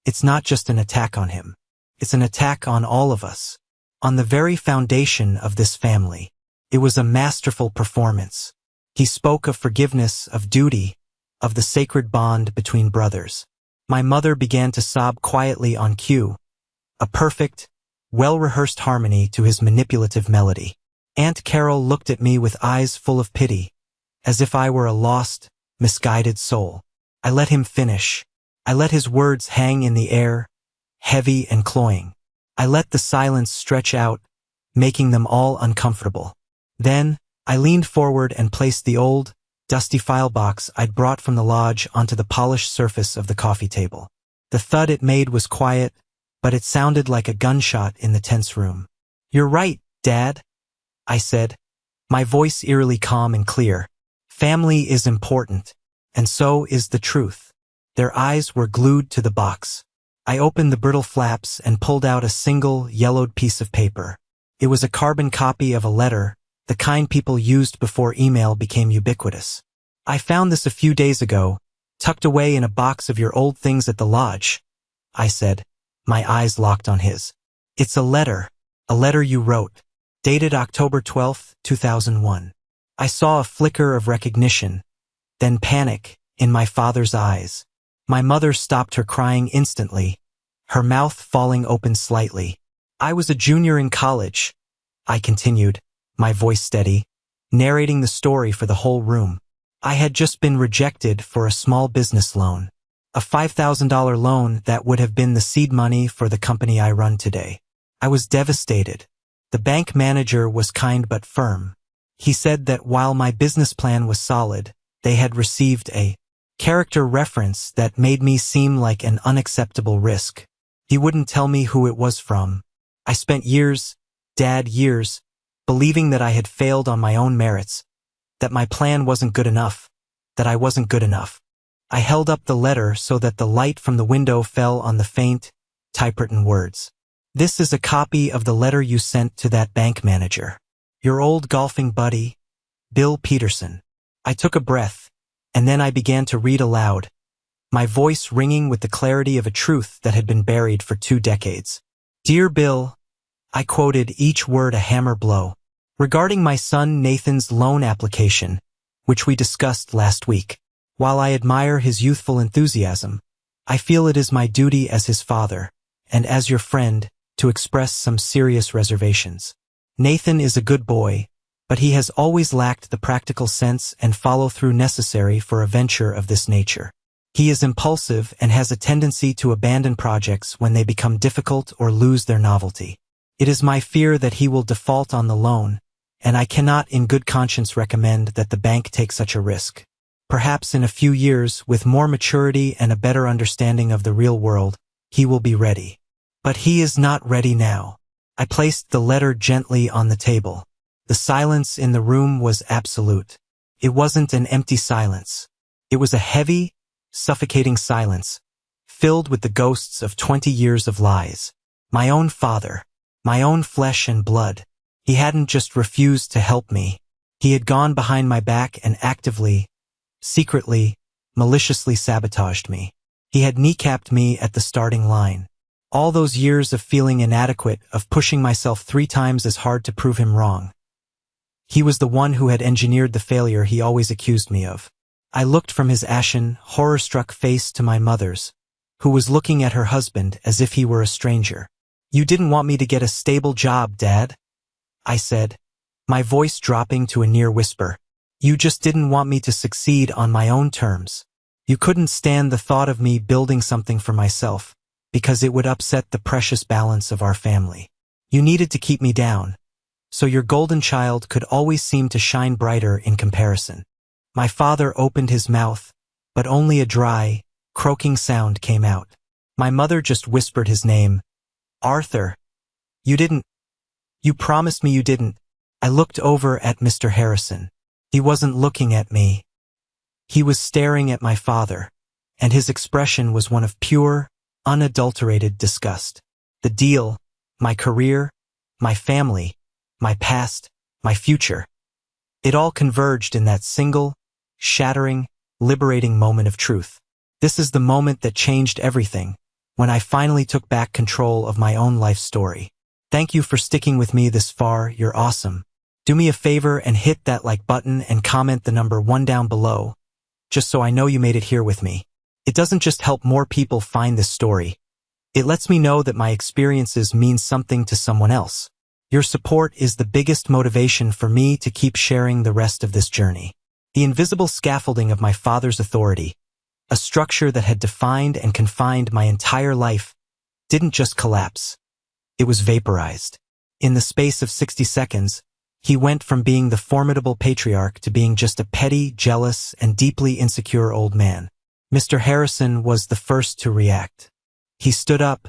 it's not just an attack on him. It's an attack on all of us, on the very foundation of this family." It was a masterful performance. He spoke of forgiveness, of duty, of the sacred bond between brothers. My mother began to sob quietly on cue, a perfect, well-rehearsed harmony to his manipulative melody. Aunt Carol looked at me with eyes full of pity, as if I were a lost, misguided soul. I let him finish. I let his words hang in the air, heavy and cloying. I let the silence stretch out, making them all uncomfortable. Then, I leaned forward and placed the old, dusty file box I'd brought from the lodge onto the polished surface of the coffee table. The thud it made was quiet, but it sounded like a gunshot in the tense room. "You're right, Dad," I said, my voice eerily calm and clear. "Family is important, and so is the truth." Their eyes were glued to the box. I opened the brittle flaps and pulled out a single, yellowed piece of paper. It was a carbon copy of a letter, the kind people used before email became ubiquitous. "I found this a few days ago, tucked away in a box of your old things at the lodge," I said, my eyes locked on his. "It's a letter you wrote, dated October 12, 2001. I saw a flicker of recognition, then panic, in my father's eyes. My mother stopped her crying instantly, her mouth falling open slightly. "I was a junior in college," I continued, my voice steady, narrating the story for the whole room. "I had just been rejected for a small business loan. A $5,000 loan that would have been the seed money for the company I run today. I was devastated. The bank manager was kind but firm. He said that while my business plan was solid, they had received a character reference that made me seem like an unacceptable risk. He wouldn't tell me who it was from. I spent years, Dad, years, believing that I had failed on my own merits, that my plan wasn't good enough, that I wasn't good enough. I held up the letter so that the light from the window fell on the faint, typewritten words. This is a copy of the letter you sent to that bank manager. Your old golfing buddy, Bill Peterson. I took a breath, and then I began to read aloud, my voice ringing with the clarity of a truth that had been buried for 2 decades. Dear Bill, I quoted each word a hammer blow. Regarding my son Nathan's loan application, which we discussed last week. While I admire his youthful enthusiasm, I feel it is my duty as his father, and as your friend, to express some serious reservations. Nathan is a good boy, but he has always lacked the practical sense and follow-through necessary for a venture of this nature. He is impulsive and has a tendency to abandon projects when they become difficult or lose their novelty. It is my fear that he will default on the loan, and I cannot in good conscience recommend that the bank take such a risk. Perhaps in a few years, with more maturity and a better understanding of the real world, he will be ready. But he is not ready now. I placed the letter gently on the table. The silence in the room was absolute. It wasn't an empty silence. It was a heavy, suffocating silence, filled with the ghosts of 20 years of lies. My own father, my own flesh and blood. He hadn't just refused to help me. He had gone behind my back and actively, secretly, maliciously sabotaged me. He had kneecapped me at the starting line. All those years of feeling inadequate, of pushing myself 3 times as hard to prove him wrong. He was the one who had engineered the failure he always accused me of. I looked from his ashen, horror-struck face to my mother's, who was looking at her husband as if he were a stranger. You didn't want me to get a stable job, Dad, I said, my voice dropping to a near whisper. You just didn't want me to succeed on my own terms. You couldn't stand the thought of me building something for myself, because it would upset the precious balance of our family. You needed to keep me down, so your golden child could always seem to shine brighter in comparison. My father opened his mouth, but only a dry, croaking sound came out. My mother just whispered his name. Arthur. You promised me you didn't. I looked over at Mr. Harrison. He wasn't looking at me. He was staring at my father, and his expression was one of pure, unadulterated disgust. The deal, my career, my family, my past, my future. It all converged in that single, shattering, liberating moment of truth. This is the moment that changed everything, when I finally took back control of my own life story. Thank you for sticking with me this far, you're awesome. Do me a favor and hit that like button and comment the number 1 down below, just so I know you made it here with me. It doesn't just help more people find this story. It lets me know that my experiences mean something to someone else. Your support is the biggest motivation for me to keep sharing the rest of this journey. The invisible scaffolding of my father's authority, a structure that had defined and confined my entire life, didn't just collapse. It was vaporized. In the space of 60 seconds, he went from being the formidable patriarch to being just a petty, jealous, and deeply insecure old man. Mr. Harrison was the first to react. He stood up,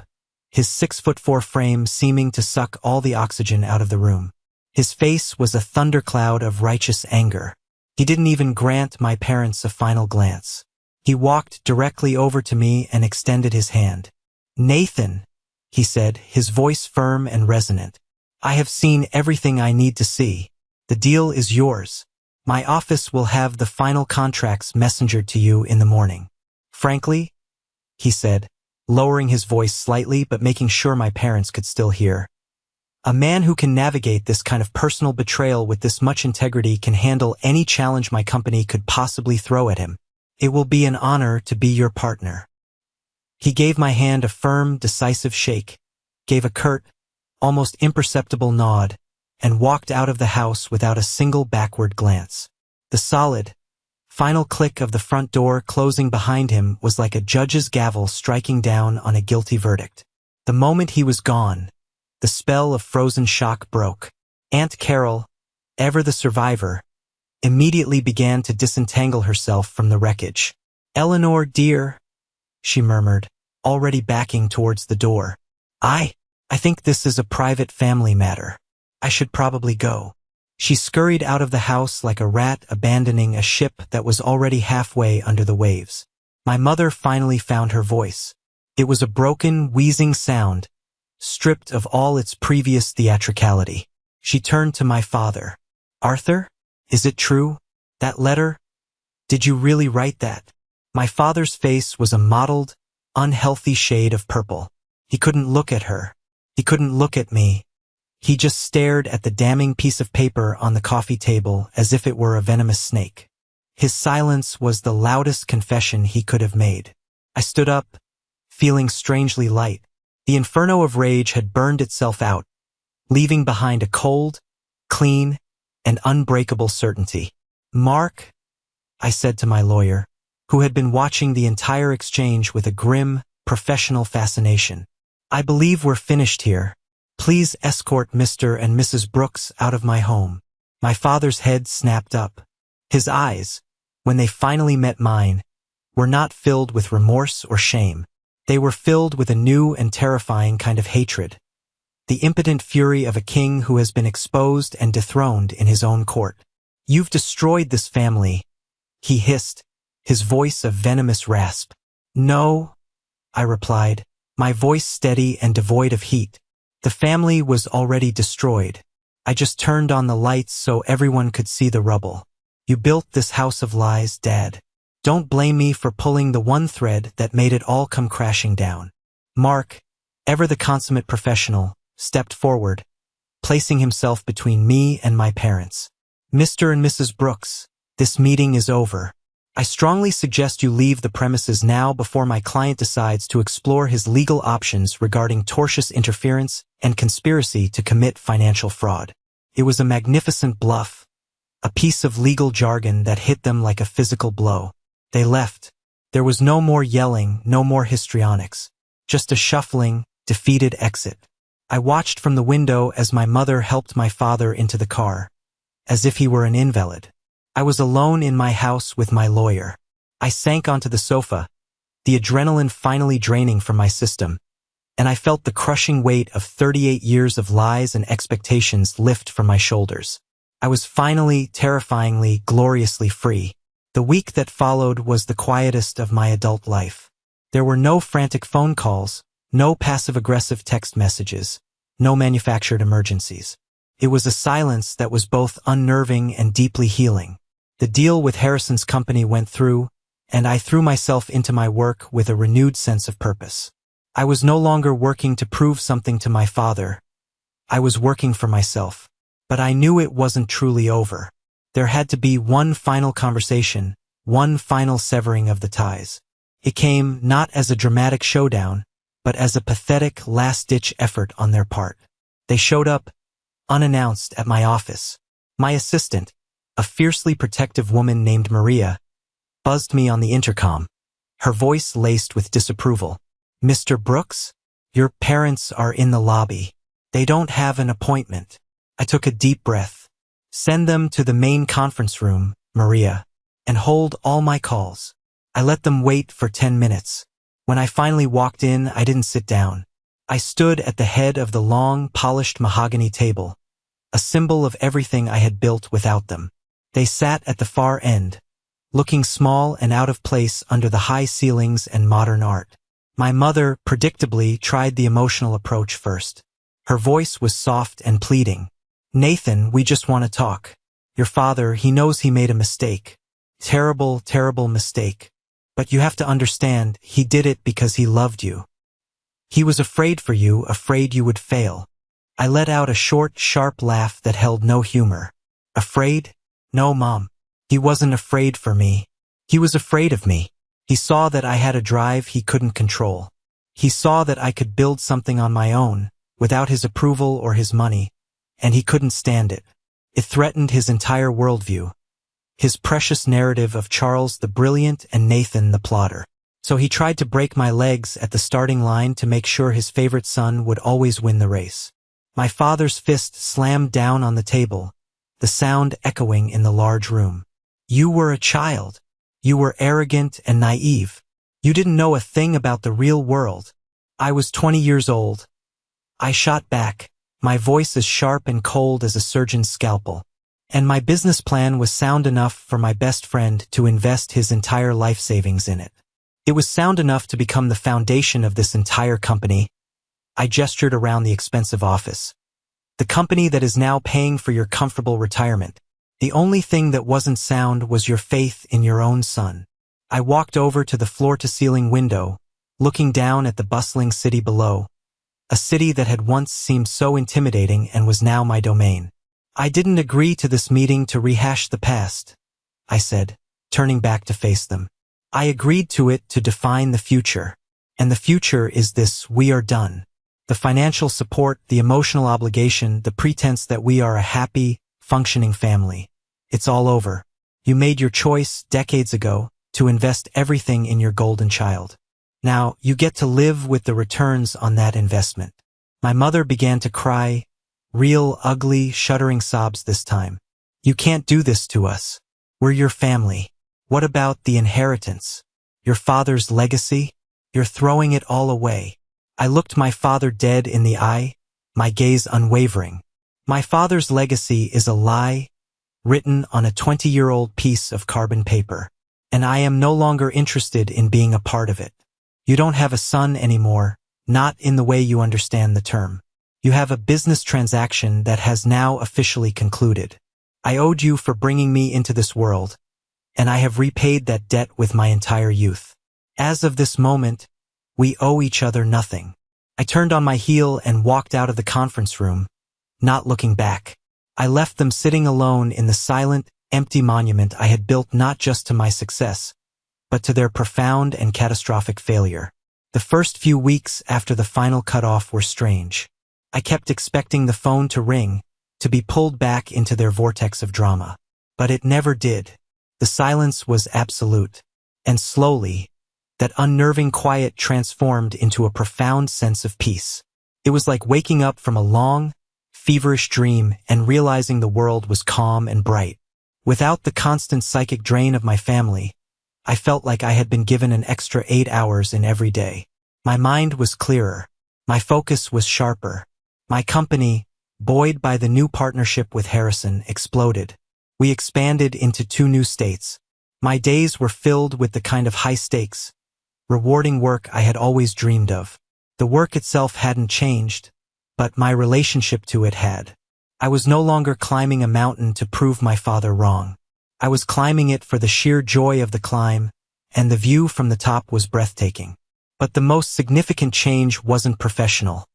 his 6'4" frame seeming to suck all the oxygen out of the room. His face was a thundercloud of righteous anger. He didn't even grant my parents a final glance. He walked directly over to me and extended his hand. Nathan, he said, his voice firm and resonant. I have seen everything I need to see. The deal is yours. My office will have the final contracts messengered to you in the morning. Frankly, he said, lowering his voice slightly but making sure my parents could still hear. A man who can navigate this kind of personal betrayal with this much integrity can handle any challenge my company could possibly throw at him. It will be an honor to be your partner. He gave my hand a firm, decisive shake, gave a curt, almost imperceptible nod, and walked out of the house without a single backward glance. The solid, final click of the front door closing behind him was like a judge's gavel striking down on a guilty verdict. The moment he was gone, the spell of frozen shock broke. Aunt Carol, ever the survivor, immediately began to disentangle herself from the wreckage. "Eleanor, dear," she murmured, already backing towards the door. I think this is a private family matter. I should probably go." She scurried out of the house like a rat abandoning a ship that was already halfway under the waves. My mother finally found her voice. It was a broken, wheezing sound, stripped of all its previous theatricality. She turned to my father. "Arthur? Is it true? That letter? Did you really write that?" My father's face was a mottled, unhealthy shade of purple. He couldn't look at her. He couldn't look at me. He just stared at the damning piece of paper on the coffee table as if it were a venomous snake. His silence was the loudest confession he could have made. I stood up, feeling strangely light. The inferno of rage had burned itself out, leaving behind a cold, clean, and unbreakable certainty. "Mark," I said to my lawyer, who had been watching the entire exchange with a grim, professional fascination, "I believe we're finished here. Please escort Mr. and Mrs. Brooks out of my home." My father's head snapped up. His eyes, when they finally met mine, were not filled with remorse or shame. They were filled with a new and terrifying kind of hatred. The impotent fury of a king who has been exposed and dethroned in his own court. "You've destroyed this family," he hissed, his voice a venomous rasp. "No," I replied, my voice steady and devoid of heat. "The family was already destroyed. I just turned on the lights so everyone could see the rubble. You built this house of lies, Dad. Don't blame me for pulling the one thread that made it all come crashing down." Mark, ever the consummate professional, stepped forward, placing himself between me and my parents. "Mr. and Mrs. Brooks, this meeting is over. I strongly suggest you leave the premises now before my client decides to explore his legal options regarding tortious interference and conspiracy to commit financial fraud." It was a magnificent bluff, a piece of legal jargon that hit them like a physical blow. They left. There was no more yelling, no more histrionics, just a shuffling, defeated exit. I watched from the window as my mother helped my father into the car, as if he were an invalid. I was alone in my house with my lawyer. I sank onto the sofa, the adrenaline finally draining from my system, and I felt the crushing weight of 38 years of lies and expectations lift from my shoulders. I was finally, terrifyingly, gloriously free. The week that followed was the quietest of my adult life. There were no frantic phone calls, no passive-aggressive text messages, no manufactured emergencies. It was a silence that was both unnerving and deeply healing. The deal with Harrison's company went through, and I threw myself into my work with a renewed sense of purpose. I was no longer working to prove something to my father. I was working for myself. But I knew it wasn't truly over. There had to be one final conversation, one final severing of the ties. It came not as a dramatic showdown, but as a pathetic last-ditch effort on their part. They showed up, unannounced, at my office. My assistant, a fiercely protective woman named Maria, buzzed me on the intercom, her voice laced with disapproval. "Mr. Brooks, your parents are in the lobby. They don't have an appointment." I took a deep breath. "Send them to the main conference room, Maria, and hold all my calls." I let them wait for 10 minutes. When I finally walked in, I didn't sit down. I stood at the head of the long, polished mahogany table, a symbol of everything I had built without them. They sat at the far end, looking small and out of place under the high ceilings and modern art. My mother, predictably, tried the emotional approach first. Her voice was soft and pleading. "Nathan, we just want to talk. Your father, he knows he made a mistake. Terrible, terrible mistake. But you have to understand, he did it because he loved you. He was afraid for you, afraid you would fail." I let out a short, sharp laugh that held no humor. "Afraid? No, Mom. He wasn't afraid for me. He was afraid of me. He saw that I had a drive he couldn't control. He saw that I could build something on my own, without his approval or his money, and he couldn't stand it. It threatened his entire worldview, his precious narrative of Charles the Brilliant and Nathan the Plotter. So he tried to break my legs at the starting line to make sure his favorite son would always win the race." My father's fist slammed down on the table, the sound echoing in the large room. "You were a child. You were arrogant and naive. You didn't know a thing about the real world. I was 20 years old. I shot back, my voice as sharp and cold as a surgeon's scalpel. And my business plan was sound enough for my best friend to invest his entire life savings in it. It was sound enough to become the foundation of this entire company. I gestured around the expensive office. The company that is now paying for your comfortable retirement. The only thing that wasn't sound was your faith in your own son. I walked over to the floor-to-ceiling window, looking down at the bustling city below. A city that had once seemed so intimidating and was now my domain. I didn't agree to this meeting to rehash the past, I said, turning back to face them. I agreed to it to define the future. And the future is this: we are done. The financial support, the emotional obligation, the pretense that we are a happy, functioning family. It's all over. You made your choice decades ago to invest everything in your golden child. Now you get to live with the returns on that investment. My mother began to cry, real, ugly, shuddering sobs this time. You can't do this to us. We're your family. What about the inheritance? Your father's legacy? You're throwing it all away. I looked my father dead in the eye, my gaze unwavering. My father's legacy is a lie, written on a 20-year-old piece of carbon paper. And I am no longer interested in being a part of it. You don't have a son anymore, not in the way you understand the term. You have a business transaction that has now officially concluded. I owed you for bringing me into this world, and I have repaid that debt with my entire youth. As of this moment, we owe each other nothing. I turned on my heel and walked out of the conference room, not looking back. I left them sitting alone in the silent, empty monument I had built not just to my success, but to their profound and catastrophic failure. The first few weeks after the final cutoff were strange. I kept expecting the phone to ring, to be pulled back into their vortex of drama. But it never did. The silence was absolute. And slowly, that unnerving quiet transformed into a profound sense of peace. It was like waking up from a long, feverish dream and realizing the world was calm and bright. Without the constant psychic drain of my family, I felt like I had been given an extra 8 hours in every day. My mind was clearer. My focus was sharper. My company, buoyed by the new partnership with Harrison, exploded. We expanded into 2 new states. My days were filled with the kind of high-stakes, rewarding work I had always dreamed of. The work itself hadn't changed, but my relationship to it had. I was no longer climbing a mountain to prove my father wrong. I was climbing it for the sheer joy of the climb, and the view from the top was breathtaking. But the most significant change wasn't professional.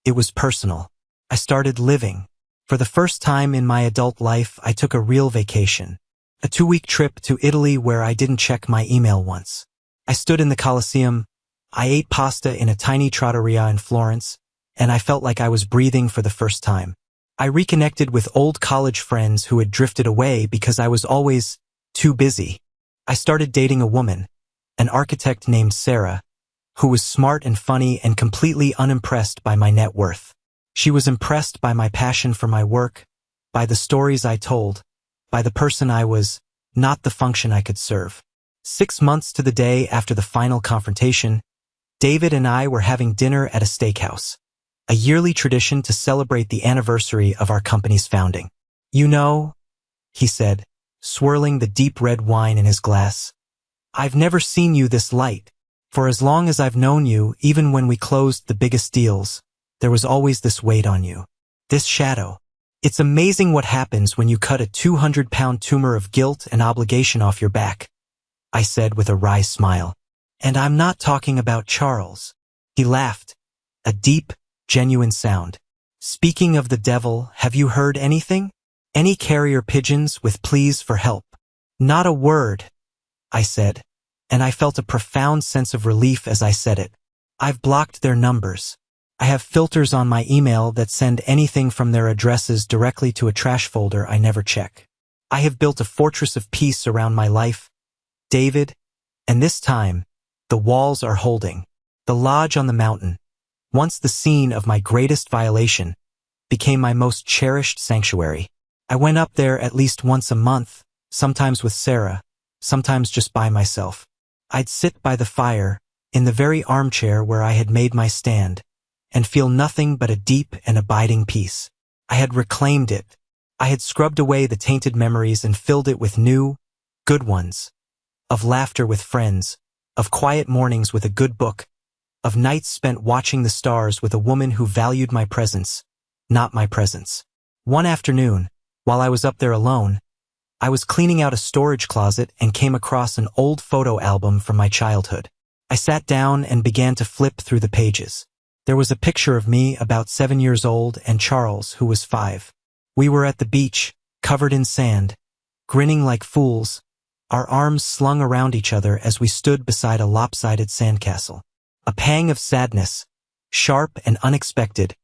It was personal. I started living. For the first time in my adult life, I took a real vacation. A 2-week trip to Italy where I didn't check my email once. I stood in the Colosseum. I ate pasta in a tiny trattoria in Florence, and I felt like I was breathing for the first time. I reconnected with old college friends who had drifted away because I was always too busy. I started dating a woman, an architect named Sarah, who was smart and funny and completely unimpressed by my net worth. She was impressed by my passion for my work, by the stories I told, by the person I was, not the function I could serve. 6 months to the day after the final confrontation, David and I were having dinner at a steakhouse, a yearly tradition to celebrate the anniversary of our company's founding. You know, he said, swirling the deep red wine in his glass, I've never seen you this light. For as long as I've known you, even when we closed the biggest deals, there was always this weight on you. This shadow. It's amazing what happens when you cut a 200-pound tumor of guilt and obligation off your back, I said with a wry smile. And I'm not talking about Charles. He laughed, a deep, genuine sound. Speaking of the devil, have you heard anything? Any carrier pigeons with pleas for help? Not a word, I said, and I felt a profound sense of relief as I said it. I've blocked their numbers. I have filters on my email that send anything from their addresses directly to a trash folder I never check. I have built a fortress of peace around my life, David, and this time, the walls are holding. The lodge on the mountain, once the scene of my greatest violation, became my most cherished sanctuary. I went up there at least once a month, sometimes with Sarah, sometimes just by myself. I'd sit by the fire, in the very armchair where I had made my stand, and feel nothing but a deep and abiding peace. I had reclaimed it. I had scrubbed away the tainted memories and filled it with new, good ones. Of laughter with friends, of quiet mornings with a good book, of nights spent watching the stars with a woman who valued my presence, not my presence. One afternoon, while I was up there alone, I was cleaning out a storage closet and came across an old photo album from my childhood. I sat down and began to flip through the pages. There was a picture of me about 7 years old and Charles, who was 5. We were at the beach, covered in sand, grinning like fools, our arms slung around each other as we stood beside a lopsided sandcastle. A pang of sadness, sharp and unexpected,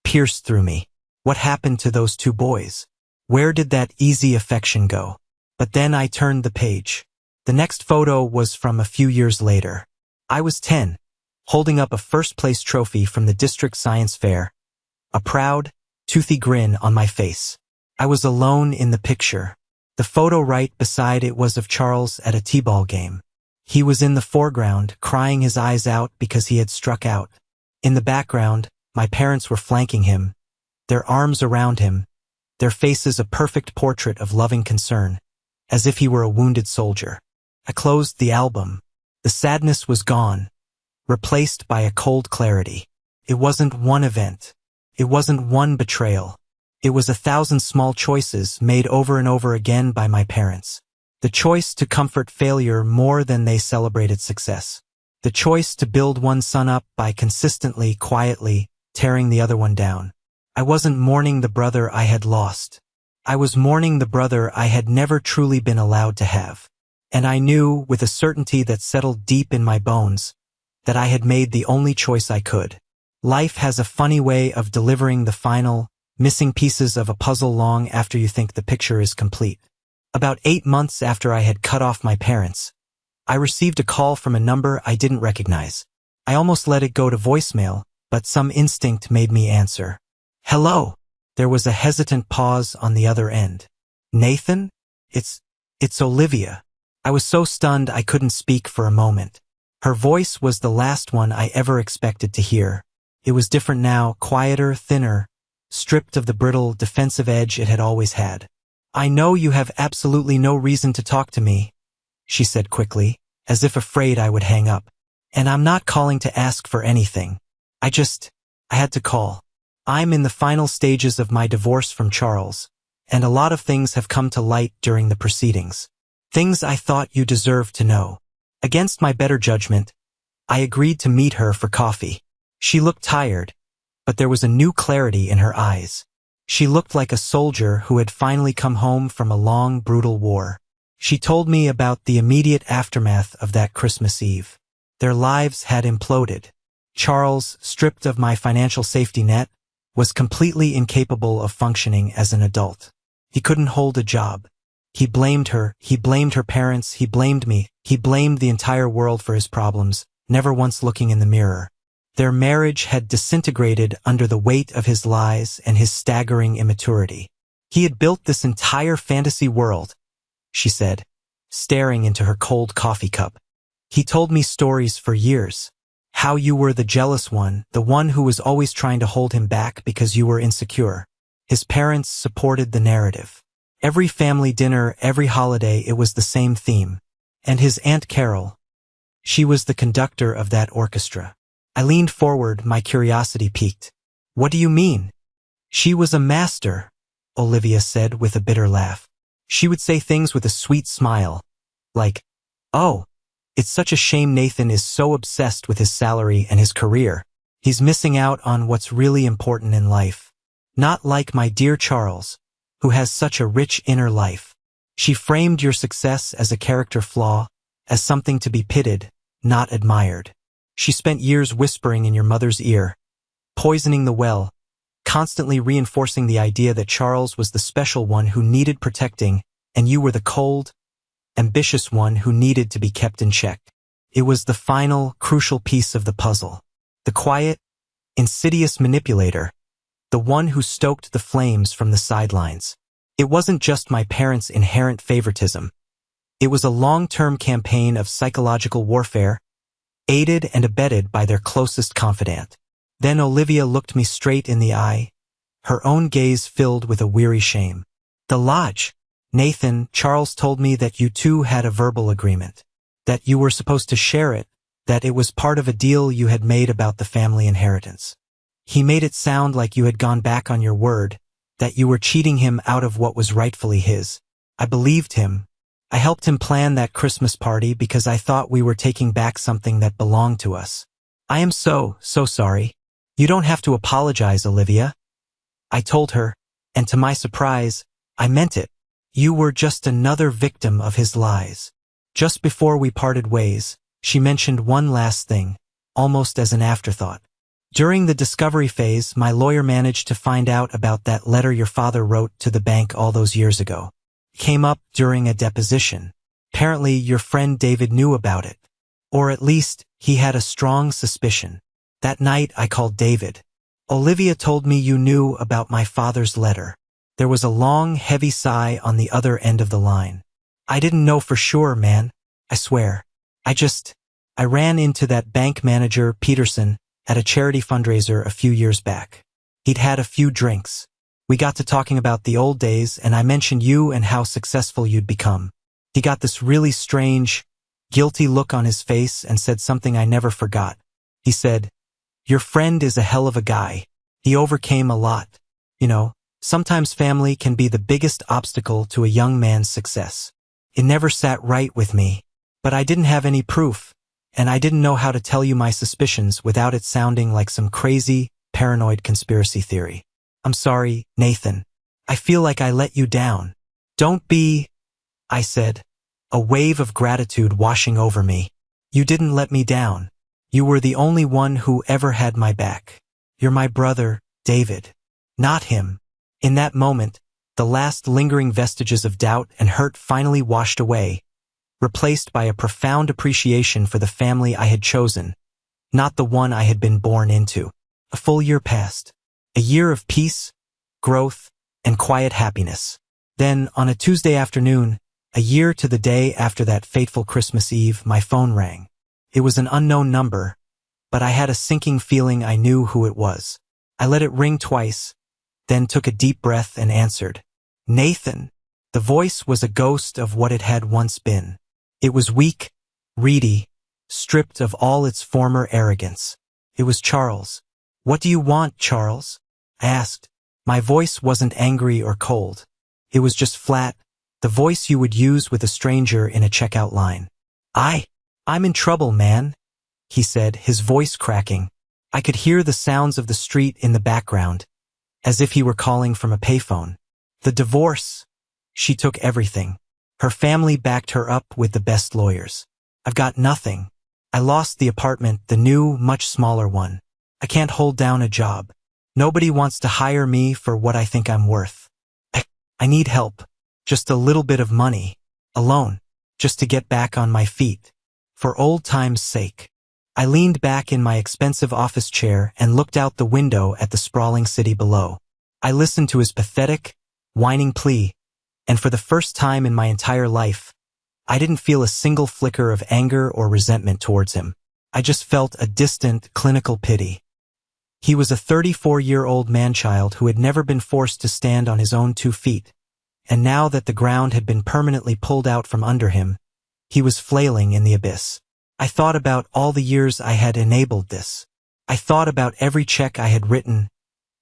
pierced through me. What happened to those 2 boys? Where did that easy affection go? But then I turned the page. The next photo was from a few years later. I was 10, holding up a first-place trophy from the district science fair, a proud, toothy grin on my face. I was alone in the picture. The photo right beside it was of Charles at a t-ball game. He was in the foreground, crying his eyes out because he had struck out. In the background, my parents were flanking him, their arms around him, their faces a perfect portrait of loving concern, as if he were a wounded soldier. I closed the album. The sadness was gone, replaced by a cold clarity. It wasn't one event. It wasn't one betrayal. It was 1,000 small choices made over and over again by my parents. The choice to comfort failure more than they celebrated success. The choice to build one son up by consistently, quietly, tearing the other one down. I wasn't mourning the brother I had lost. I was mourning the brother I had never truly been allowed to have. And I knew, with a certainty that settled deep in my bones, that I had made the only choice I could. Life has a funny way of delivering the final, missing pieces of a puzzle long after you think the picture is complete. About 8 months after I had cut off my parents, I received a call from a number I didn't recognize. I almost let it go to voicemail, but some instinct made me answer. Hello. There was a hesitant pause on the other end. Nathan? It's Olivia. I was so stunned I couldn't speak for a moment. Her voice was the last one I ever expected to hear. It was different now, quieter, thinner, stripped of the brittle, defensive edge it had always had. I know you have absolutely no reason to talk to me, she said quickly, as if afraid I would hang up. And I'm not calling to ask for anything. I had to call. I'm in the final stages of my divorce from Charles, and a lot of things have come to light during the proceedings. Things I thought you deserved to know. Against my better judgment, I agreed to meet her for coffee. She looked tired, but there was a new clarity in her eyes. She looked like a soldier who had finally come home from a long, brutal war. She told me about the immediate aftermath of that Christmas Eve. Their lives had imploded. Charles, stripped of my financial safety net, was completely incapable of functioning as an adult. He couldn't hold a job. He blamed her parents, he blamed me, he blamed the entire world for his problems, never once looking in the mirror. Their marriage had disintegrated under the weight of his lies and his staggering immaturity. He had built this entire fantasy world, she said, staring into her cold coffee cup. He told me stories for years. How you were the jealous one, the one who was always trying to hold him back because you were insecure. His parents supported the narrative. Every family dinner, every holiday, it was the same theme. And his Aunt Carol, she was the conductor of that orchestra. I leaned forward, my curiosity piqued. What do you mean? She was a master, Olivia said with a bitter laugh. She would say things with a sweet smile, like, oh, it's such a shame Nathan is so obsessed with his salary and his career. He's missing out on what's really important in life. Not like my dear Charles, who has such a rich inner life. She framed your success as a character flaw, as something to be pitied, not admired. She spent years whispering in your mother's ear, poisoning the well, constantly reinforcing the idea that Charles was the special one who needed protecting, and you were the cold, ambitious one who needed to be kept in check. It was the final, crucial piece of the puzzle. The quiet, insidious manipulator, the one who stoked the flames from the sidelines. It wasn't just my parents' inherent favoritism. It was a long-term campaign of psychological warfare, aided and abetted by their closest confidant. Then Olivia looked me straight in the eye, her own gaze filled with a weary shame. The lodge. Nathan, Charles told me that you two had a verbal agreement, that you were supposed to share it, that it was part of a deal you had made about the family inheritance. He made it sound like you had gone back on your word, that you were cheating him out of what was rightfully his. I believed him. I helped him plan that Christmas party because I thought we were taking back something that belonged to us. I am so sorry. You don't have to apologize, Olivia. I told her, and to my surprise, I meant it. You were just another victim of his lies. Just before we parted ways, she mentioned one last thing, almost as an afterthought. During the discovery phase, my lawyer managed to find out about that letter your father wrote to the bank all those years ago. It came up during a deposition. Apparently, your friend David knew about it. Or at least, he had a strong suspicion. That night, I called David. Olivia told me you knew about my father's letter. There was a long, heavy sigh on the other end of the line. I didn't know for sure, man. I swear. I ran into that bank manager, Peterson, at a charity fundraiser a few years back. He'd had a few drinks. We got to talking about the old days, and I mentioned you and how successful you'd become. He got this really strange, guilty look on his face and said something I never forgot. He said, "Your friend is a hell of a guy. He overcame a lot. You know, sometimes family can be the biggest obstacle to a young man's success." It never sat right with me, but I didn't have any proof, and I didn't know how to tell you my suspicions without it sounding like some crazy, paranoid conspiracy theory. I'm sorry, Nathan. I feel like I let you down. Don't be, I said, a wave of gratitude washing over me. You didn't let me down. You were the only one who ever had my back. You're my brother, David. Not him. In that moment, the last lingering vestiges of doubt and hurt finally washed away, replaced by a profound appreciation for the family I had chosen, not the one I had been born into. A full year passed. A year of peace, growth, and quiet happiness. Then, on a Tuesday afternoon, a year to the day after that fateful Christmas Eve, my phone rang. It was an unknown number, but I had a sinking feeling I knew who it was. I let it ring twice, then took a deep breath and answered. Nathan. The voice was a ghost of what it had once been. It was weak, reedy, stripped of all its former arrogance. It was Charles. What do you want, Charles? I asked. My voice wasn't angry or cold. It was just flat, the voice you would use with a stranger in a checkout line. I'm in trouble, man, he said, his voice cracking. I could hear the sounds of the street in the background, as if he were calling from a payphone. The divorce. She took everything. Her family backed her up with the best lawyers. I've got nothing. I lost the apartment, the new, much smaller one. I can't hold down a job. Nobody wants to hire me for what I think I'm worth. I need help. Just a little bit of money. A loan. Just to get back on my feet. For old time's sake. I leaned back in my expensive office chair and looked out the window at the sprawling city below. I listened to his pathetic, whining plea, and for the first time in my entire life, I didn't feel a single flicker of anger or resentment towards him. I just felt a distant, clinical pity. He was a 34-year-old man-child who had never been forced to stand on his own 2 feet, and now that the ground had been permanently pulled out from under him, he was flailing in the abyss. I thought about all the years I had enabled this. I thought about every check I had written,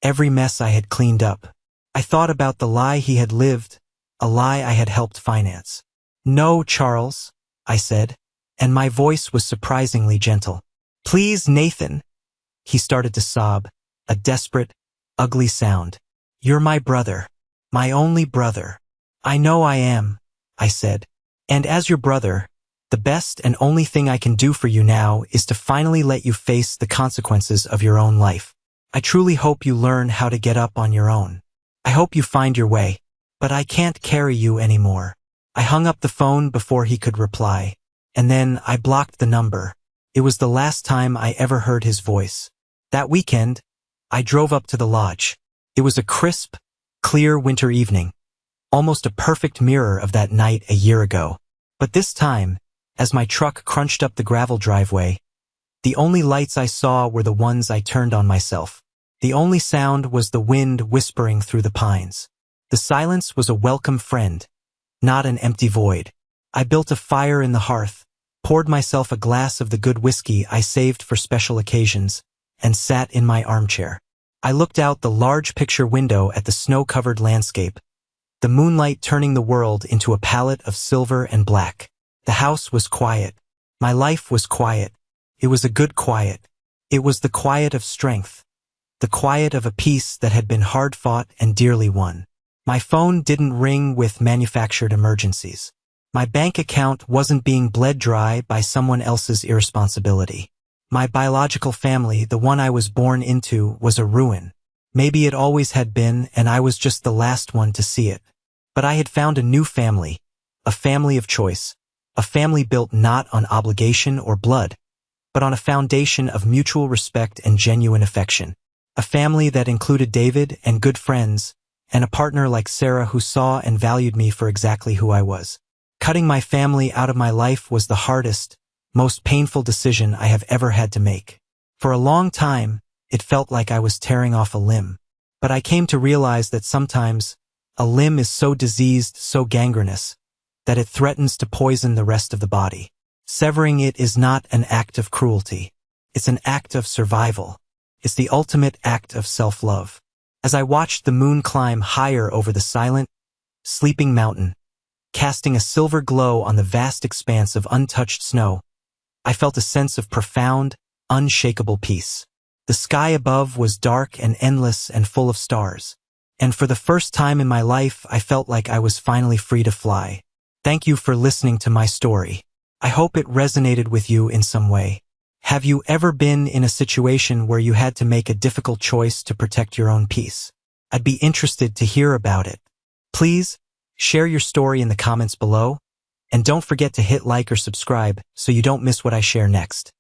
every mess I had cleaned up. I thought about the lie he had lived, a lie I had helped finance. No, Charles, I said, and my voice was surprisingly gentle. Please, Nathan. He started to sob, a desperate, ugly sound. You're my brother, my only brother. I know I am, I said. And as your brother, the best and only thing I can do for you now is to finally let you face the consequences of your own life. I truly hope you learn how to get up on your own. I hope you find your way. But I can't carry you anymore. I hung up the phone before he could reply, and then I blocked the number. It was the last time I ever heard his voice. That weekend, I drove up to the lodge. It was a crisp, clear winter evening, almost a perfect mirror of that night a year ago. But this time, as my truck crunched up the gravel driveway, the only lights I saw were the ones I turned on myself. The only sound was the wind whispering through the pines. The silence was a welcome friend, not an empty void. I built a fire in the hearth, poured myself a glass of the good whiskey I saved for special occasions, and sat in my armchair. I looked out the large picture window at the snow-covered landscape, the moonlight turning the world into a palette of silver and black. The house was quiet. My life was quiet. It was a good quiet. It was the quiet of strength, the quiet of a peace that had been hard-fought and dearly won. My phone didn't ring with manufactured emergencies. My bank account wasn't being bled dry by someone else's irresponsibility. My biological family, the one I was born into, was a ruin. Maybe it always had been, and I was just the last one to see it. But I had found a new family, a family of choice, a family built not on obligation or blood, but on a foundation of mutual respect and genuine affection. A family that included David and good friends, and a partner like Sarah who saw and valued me for exactly who I was. Cutting my family out of my life was the hardest, most painful decision I have ever had to make. For a long time, it felt like I was tearing off a limb. But I came to realize that sometimes, a limb is so diseased, so gangrenous, that it threatens to poison the rest of the body. Severing it is not an act of cruelty. It's an act of survival. It's the ultimate act of self-love. As I watched the moon climb higher over the silent, sleeping mountain, casting a silver glow on the vast expanse of untouched snow, I felt a sense of profound, unshakable peace. The sky above was dark and endless and full of stars. And for the first time in my life, I felt like I was finally free to fly. Thank you for listening to my story. I hope it resonated with you in some way. Have you ever been in a situation where you had to make a difficult choice to protect your own peace? I'd be interested to hear about it. Please, share your story in the comments below, and don't forget to hit like or subscribe so you don't miss what I share next.